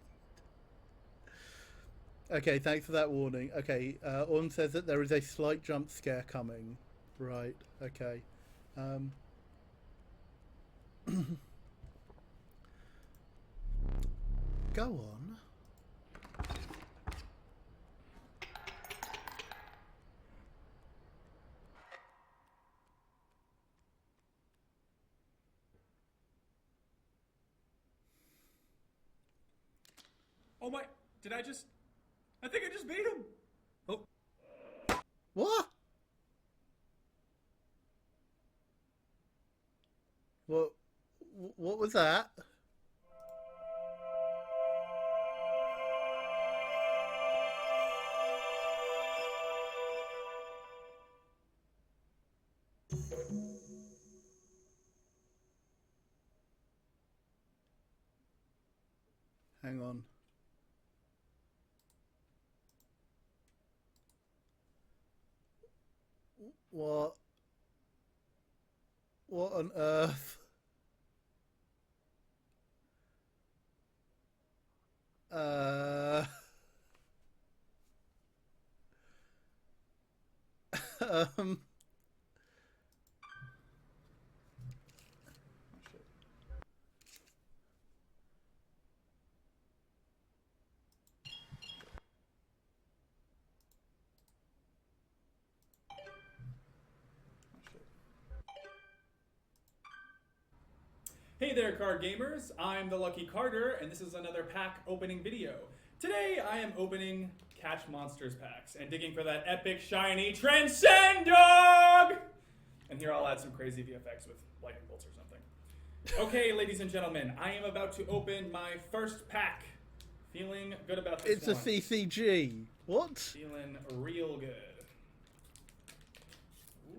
Okay, thanks for that warning. Okay, Orm says that there is a slight jump scare coming. Right, okay. Um, go on. Oh my, did I just... I think I just beat him. Oh, What? What? What was that? Hang on. What? What on earth? Uh. um. hey there, card gamers. I'm the Lucky Carter, and this is another pack opening video. Today, I am opening Catch Monsters packs and digging for that epic, shiny Transcend Dog! And here I'll add some crazy VFX with lightning bolts or something. Okay, ladies and gentlemen, I am about to open my first pack. Feeling good about this It's one. a CCG. What? Feeling real good.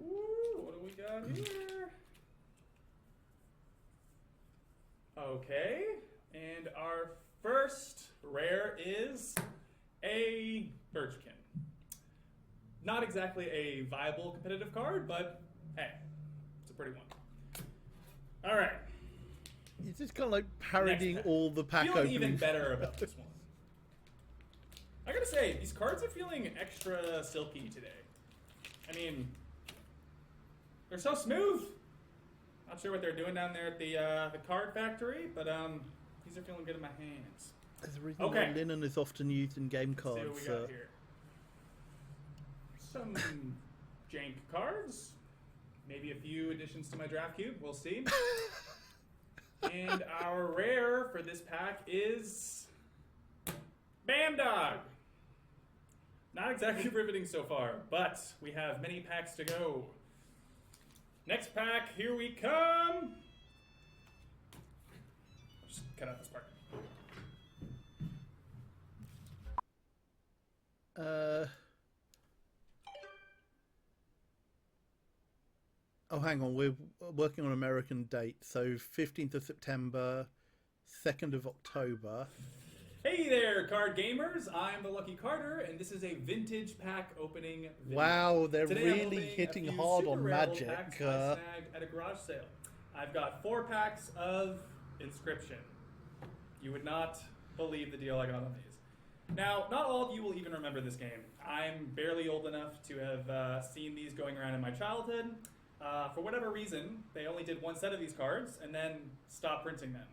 Ooh, what do we got here? Okay, and our first rare is a Birchkin. Not exactly a viable competitive card, but hey, it's a pretty one. All right. You're just kind of like parodying pack. all the pack Feeling openings. even better about this one. I gotta say, these cards are feeling extra silky today. I mean, they're so smooth. Not sure what they're doing down there at the card factory, but these are feeling good in my hands. There's a reason Okay. why linen is often used in game cards. Let's see what we got here. Some jank cards. Maybe a few additions to my draft cube. We'll see. And our rare for this pack is Bam Dog. Not exactly riveting so far, but we have many packs to go. Next pack, here we come. Just cut out this part. Oh, hang on. We're working on American dates. So 15th of September, 2nd of October. Hey there, card gamers! I'm the Lucky Carter, and this is a vintage pack opening video. Wow, they're Today I'm really opening hitting a few hard super on rare magic. packs I snagged at a garage sale. I've got 4 packs of Inscryption. You would not believe the deal I got on these. Now, not all of you will even remember this game. I'm barely old enough to have seen these going around in my childhood. For whatever reason, they only did one set of these cards and then stopped printing them.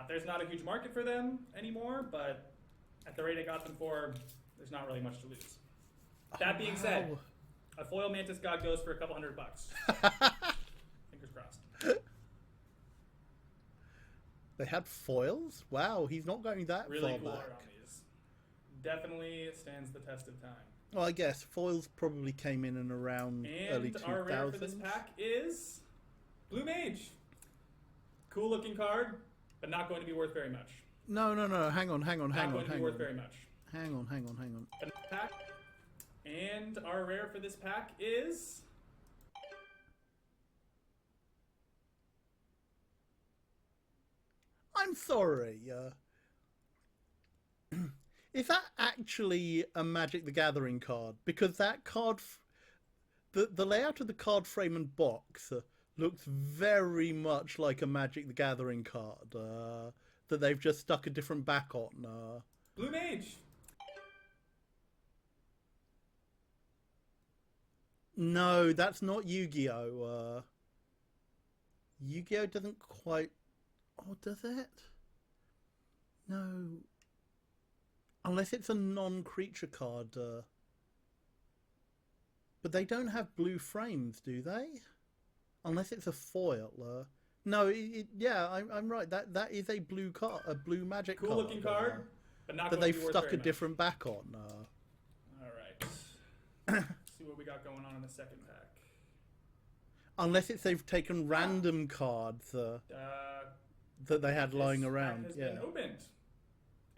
There's not a huge market for them anymore, but at the rate I got them for, there's not really much to lose. That being said, a foil Mantis God goes for a couple $100. Fingers crossed. They had foils? Wow, he's not going that Really far cool back. art on these. Definitely stands the test of time. Well, I guess foils probably came in and around early And 2000s. our rare for this pack is Blue Mage. Cool looking card, but not going to be worth very much. No. Hang on. Not going to be worth very much. Hang on. Pack. And our rare for this pack is I'm sorry. Is that actually a Magic the Gathering card? Because that card, the layout of the card frame and box looks very much like a Magic the Gathering card that they've just stuck a different back on. Blue Mage. No, that's not Yu-Gi-Oh. Yu-Gi-Oh doesn't quite. Oh, does it? No. Unless it's a non-creature card. But they don't have blue frames, do they? Unless it's a foil. No, yeah, I'm right. That is a blue card, a blue magic Cool card. looking card, but not that going they've to be worth stuck very a different back on. All right. Let's see what we got going on in the second pack. Unless it's they've taken random cards that they had lying around. This pack has been opened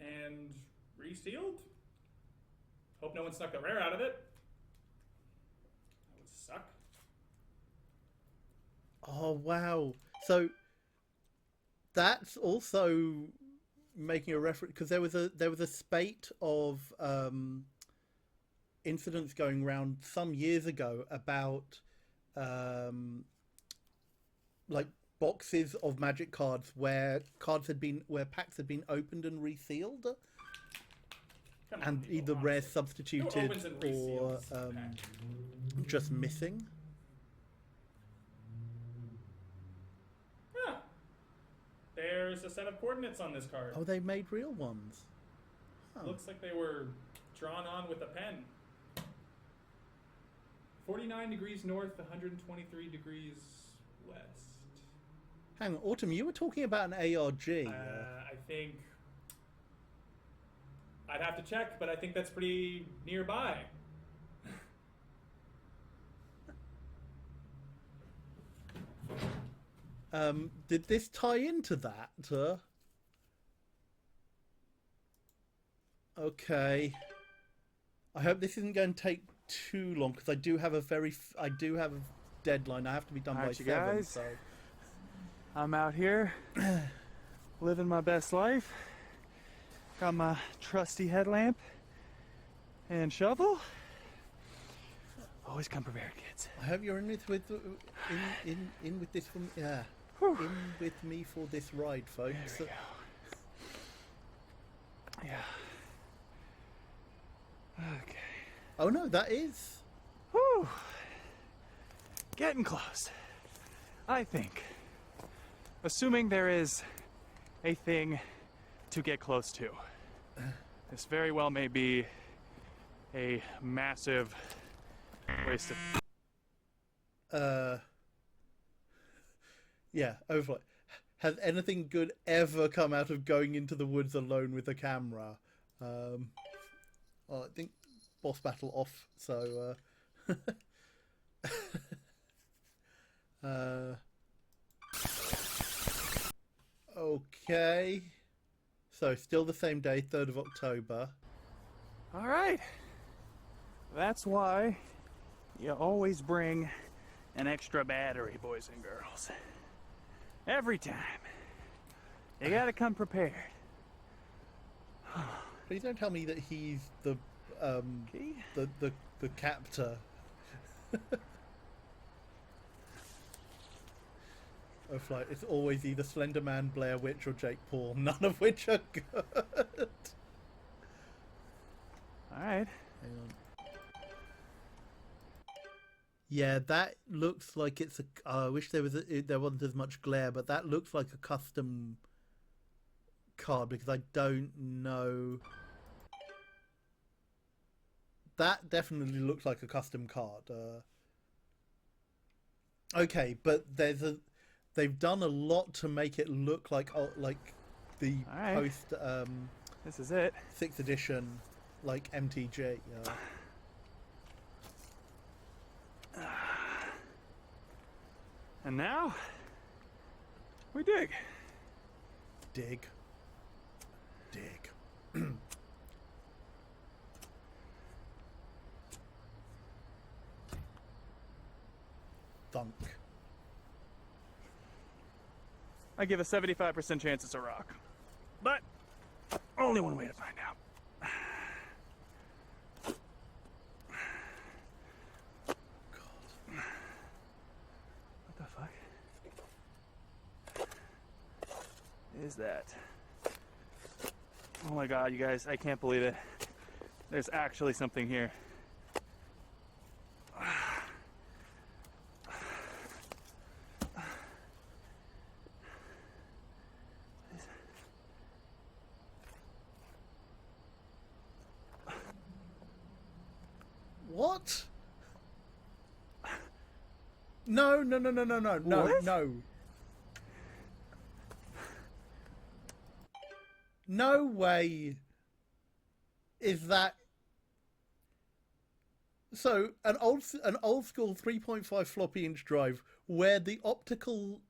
and resealed. Hope no one snuck the rare out of it. That would suck. Oh wow! So that's also making a reference because there was a spate of incidents going around some years ago about like boxes of magic cards where packs had been opened and resealed and either rare substituted or just missing. Yeah. There's a set of coordinates on this card. Oh, they made real ones. Oh. Looks like they were drawn on with a pen. 49 degrees north, 123 degrees west. Hang on, Autumn, you were talking about an ARG. I think I'd have to check, but I think that's pretty nearby. Did this tie into that? Okay. I hope this isn't going to take too long because I do have a deadline. I have to be done by 7. Guys. So I'm out here living my best life. Got my trusty headlamp and shovel. Always come prepared, kids. I hope you're in with this one. Yeah. Whew. In with me for this ride, folks. There we go. Yeah. Okay. Oh no, that is. Whew. Getting close. I think. Assuming there is a thing to get close to. This very well may be a massive waste of... Yeah, Overflight. Has anything good ever come out of going into the woods alone with a camera? I think boss battle off, so okay. So still the same day, 3rd of October. All right. That's why you always bring an extra battery, boys and girls. Every time. You gotta come prepared. Please don't tell me that he's the Key? the captor. Of like, it's always either Slender Man, Blair Witch, or Jake Paul. None of which are good. All right. Hang on. Yeah, that looks like it's a. I wish there wasn't as much glare, but that looks like a custom card because I don't know. That definitely looks like a custom card. Okay, but they've done a lot to make it look like the right. post This is it. 6th edition like MTG. And now we dig. Dig. Thunk. I give a 75% chance it's a rock. But only one way to find out. What the fuck is that? Oh my god, you guys, I can't believe it. There's actually something here. No, no, no, no, no, no, no, What? no. No way is that. So an old school 3.5 floppy inch drive where the optical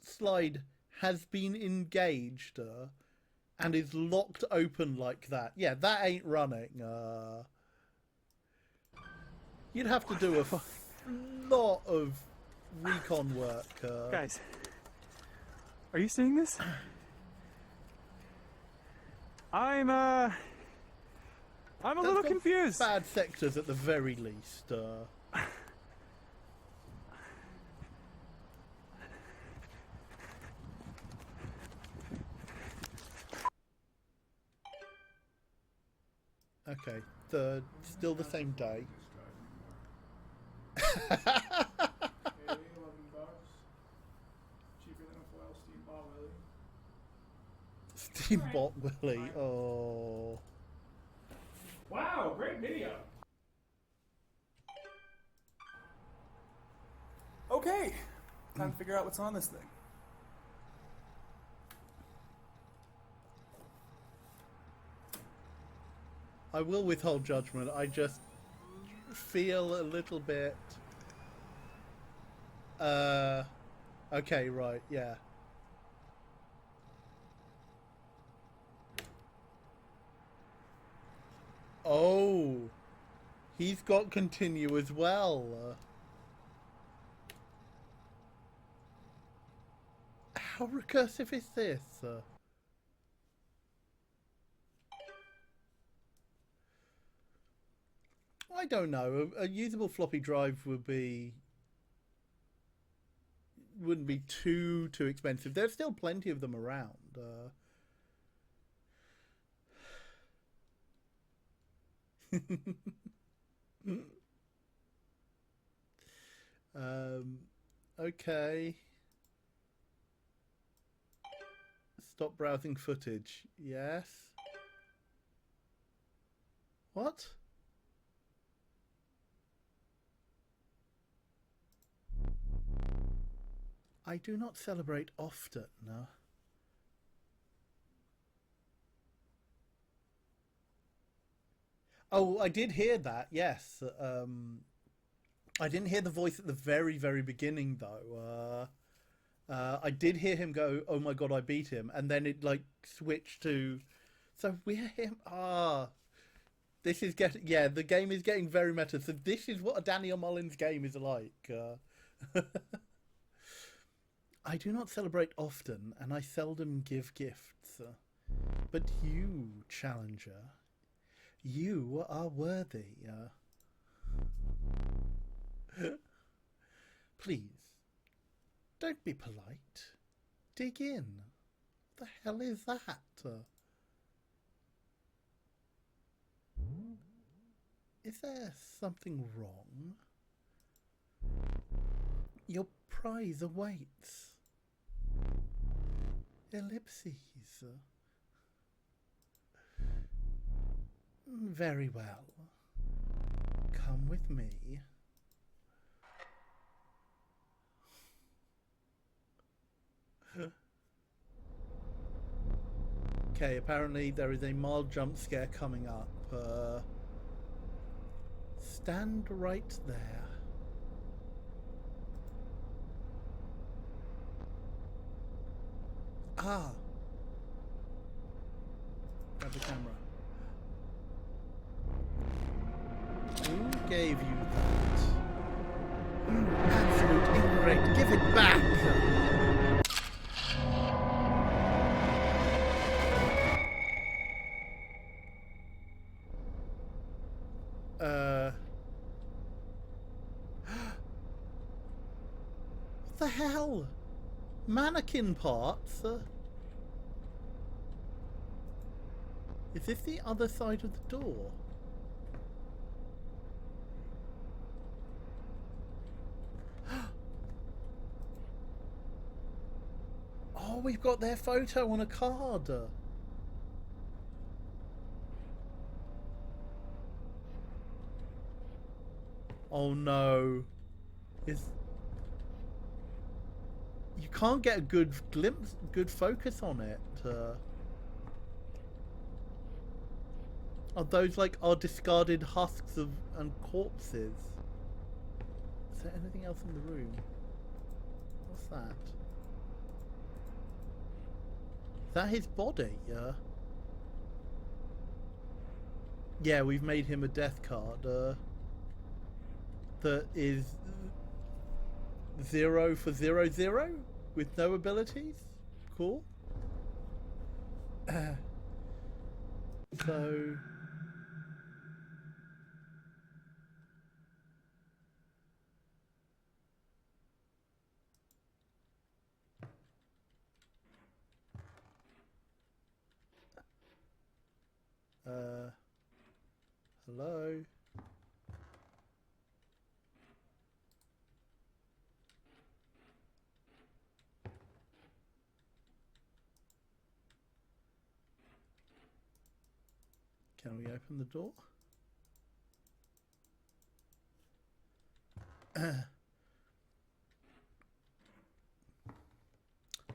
slide has been engaged and is locked open like that. Yeah, that ain't running. You'd have to do a lot of recon work. Guys, are you seeing this? I'm a little confused. Bad sectors at the very least. Okay, still the same day. $11. Cheaper than a foil Steambot Willie. Steambot Willie. Oh. Wow, great video. Okay, time to figure out what's on this thing. I will withhold judgment. I just feel a little bit. Okay, right, yeah. Oh, he's got continue as well. How recursive is this? I don't know. A usable floppy drive wouldn't be too expensive. There's still plenty of them around. Okay. Stop browsing footage. Yes. What? I do not celebrate often. Oh, I did hear that. Yes. I didn't hear the voice at the very, very beginning though. I did hear him go, "Oh my god, I beat him," and then it like switched to, "So we're him." This is getting, yeah. The game is getting very meta. So this is what a Daniel Mullins game is like. I do not celebrate often, and I seldom give gifts. But you, challenger, you are worthy. Please, don't be polite. Dig in. What the hell is that? Is there something wrong? Your prize awaits. Ellipses. Very well. Come with me. Okay, apparently there is a mild jump scare coming up. Stand right there. Ah. Grab the camera. Who gave you that? You absolute ingrate. Give it back! What the hell? Mannequin parts? Is this the other side of the door? Oh, we've got their photo on a card. Oh no. you can't get a good glimpse, good focus on it. Are those like our discarded husks of and corpses? Is there anything else in the room? What's that? Is that his body? Yeah, we've made him a death card. That is 0 for 0/0 with no abilities. Cool. So. Hello? Can we open the door?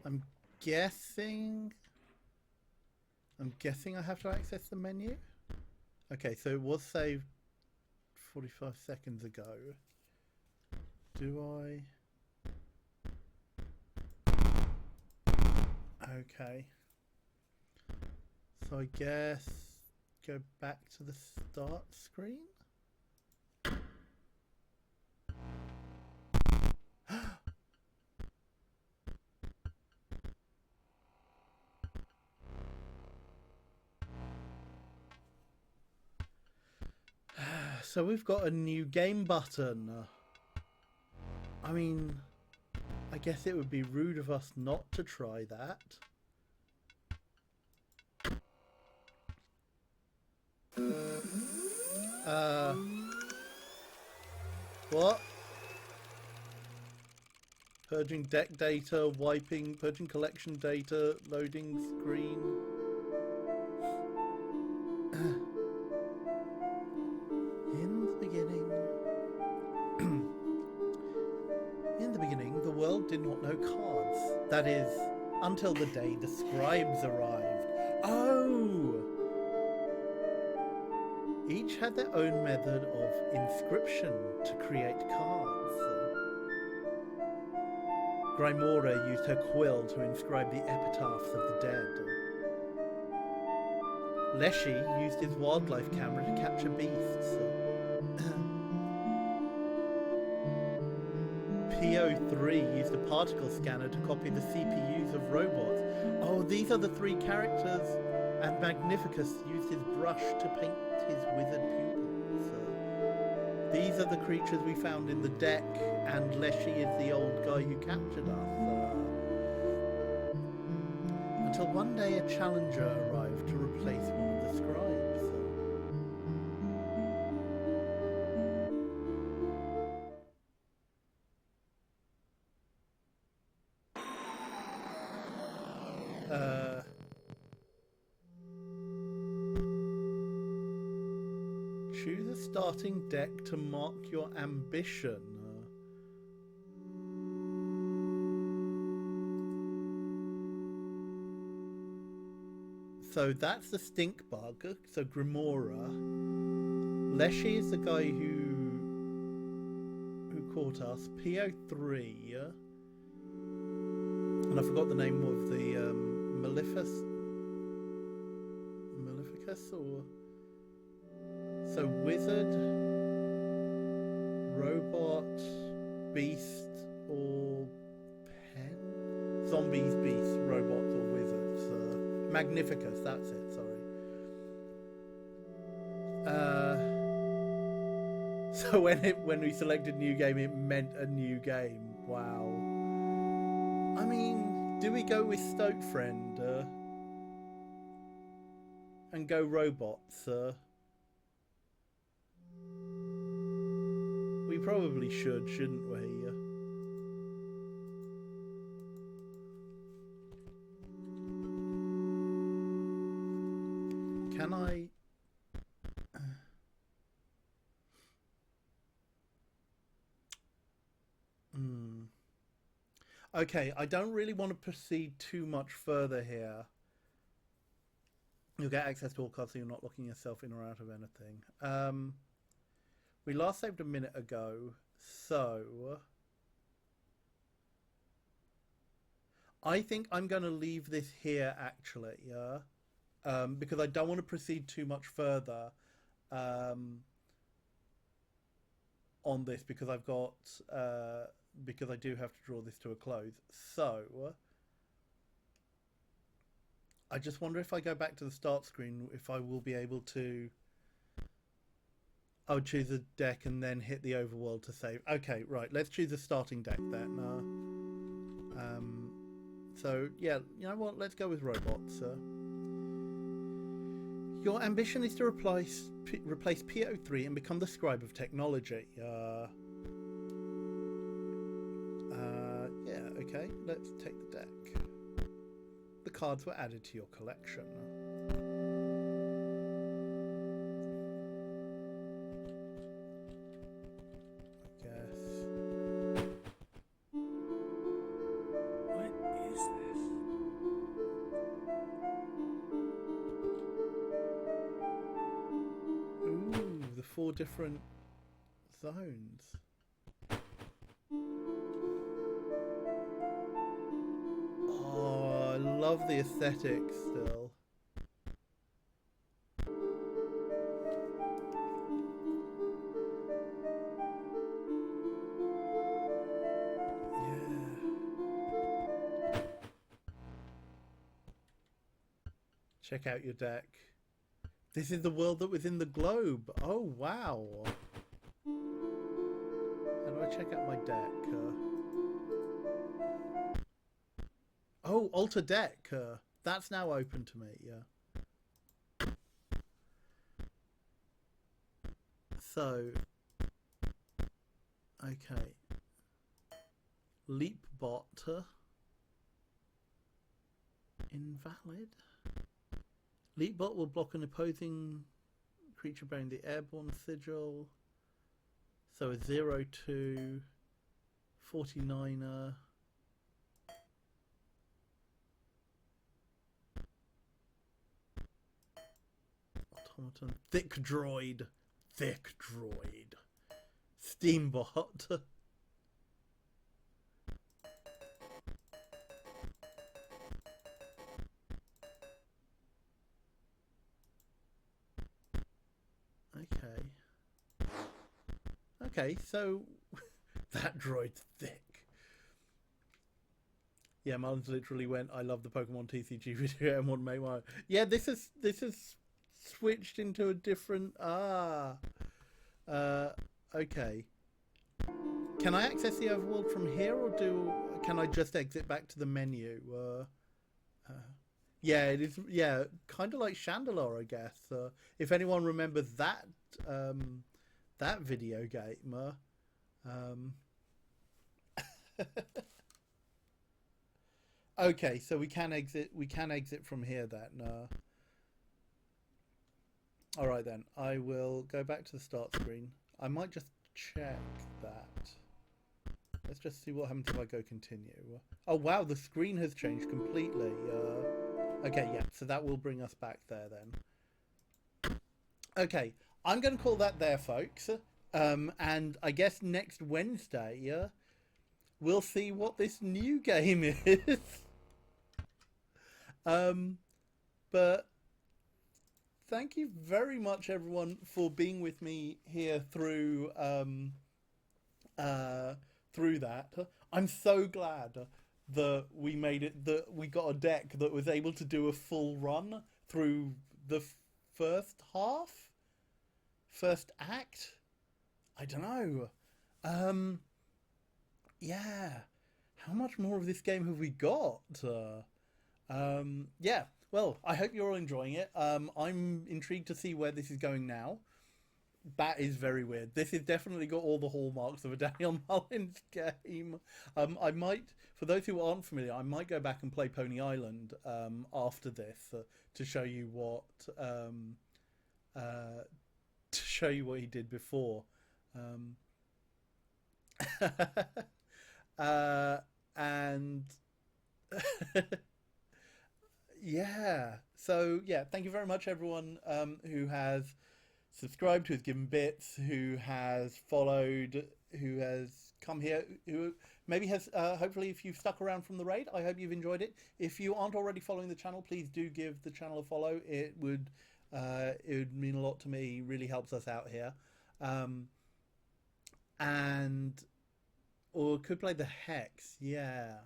I'm guessing I have to access the menu. Okay, so it was saved 45 seconds ago. Do I? Okay. So I guess go back to the start screen. So we've got a new game button. I mean, I guess it would be rude of us not to try that. What? Purging deck data, purging collection data, loading screen. In the beginning, the world did not know cards. That is, until the day the scribes arrived. Oh! Each had their own method of inscription to create cards. Grymora used her quill to inscribe the epitaphs of the dead. Leshy used his wildlife camera to capture beasts. PO3 used a particle scanner to copy the CPUs of robots. Oh, these are the three characters. And Magnificus used his brush to paint his withered pupils. These are the creatures we found in the deck, and Leshy is the old guy who captured us. Until one day a challenger arrived to replace one of the scribes. Choose a starting deck to mark your ambition. So that's the stink bug. So Grymora. Leshy is the guy who caught us. PO3. And I forgot the name of the Maleficus or. So wizard, robot, beast, or pen? Zombies, beasts, robots, or wizards. Magnificus, that's it, sorry. So when we selected new game, it meant a new game. Wow. I mean, do we go with Stoke Friend and go robots? We probably should, shouldn't we? Can I... Okay, I don't really want to proceed too much further here. You'll get access to all cards so you're not locking yourself in or out of anything. We last saved a minute ago, so I think I'm going to leave this here actually, because I don't want to proceed too much further on this because I've got because I do have to draw this to a close. So I just wonder if I go back to the start screen, if I will be able to. I would choose a deck and then hit the overworld to save. Okay, right. Let's choose a starting deck then. So yeah, you know what? Let's go with robots. Your ambition is to replace P03 and become the scribe of technology. Yeah. Okay. Let's take the deck. The cards were added to your collection. Four different zones. Oh, I love the aesthetics still. Yeah. Check out your deck. This is the world that was in the globe. Oh, wow. How do I check out my deck? Oh, alter deck. That's now open to me, yeah. So, okay. Leap bot. Invalid. Leapbot will block an opposing creature bearing the airborne sigil. So a 0-2 49er. Automaton. Thick droid. Steambot. Okay, so that droid's thick. Yeah, Martin's literally went, I love the Pokemon TCG video and want to make one. Yeah, this is switched into a different okay. Can I access the overworld from here or can I just exit back to the menu? Yeah, it is. Yeah, kind of like Chandelure, I guess. If anyone remembers that that video game. Okay, so we can exit. We can exit from here then. All right then. I will go back to the start screen. I might just check that. Let's just see what happens if I go continue. Oh wow, the screen has changed completely. Okay, yeah, so that will bring us back there then. Okay, I'm going to call that there, folks. And I guess next Wednesday, we'll see what this new game is. But thank you very much, everyone, for being with me here through that. I'm so glad that we made it, that we got a deck that was able to do a full run through the first act. I don't know. Yeah. How much more of this game have we got? Yeah. Well, I hope you're all enjoying it. I'm intrigued to see where this is going now. That is very weird. This has definitely got all the hallmarks of a Daniel Mullins game. I might, for those who aren't familiar, I might go back and play Pony Island after this to show you what he did before. And And yeah, so yeah, thank you very much, everyone who has subscribed, who has given bits, who has followed, who has come here, who maybe has, hopefully, if you've stuck around from the raid, I hope you've enjoyed it. If you aren't already following the channel, please do give the channel a follow. It would mean a lot to me, really helps us out here. And, or could play the Hex, yeah.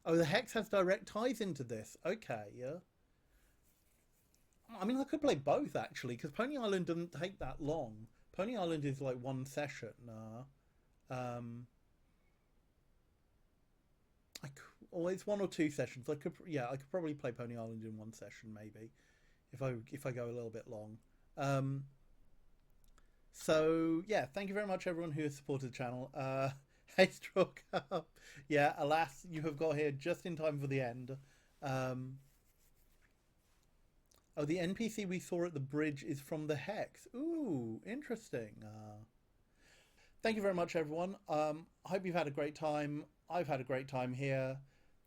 Oh, the Hex has direct ties into this. Okay, yeah. I mean, I could play both, actually, because Pony Island doesn't take that long. Pony Island is like one session. Or it's 1 or 2 sessions. I could probably play Pony Island in one session, maybe, if I go a little bit long. So yeah, thank you very much, everyone who has supported the channel. Hey, Straw Cup. Yeah, alas, you have got here just in time for the end. Oh, the NPC we saw at the bridge is from the Hex. Ooh, interesting. Thank you very much, everyone. I hope you've had a great time. I've had a great time here.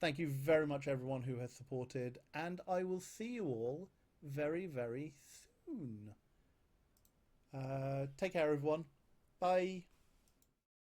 Thank you very much, everyone who has supported. And I will see you all very, very soon. Take care, everyone. Bye.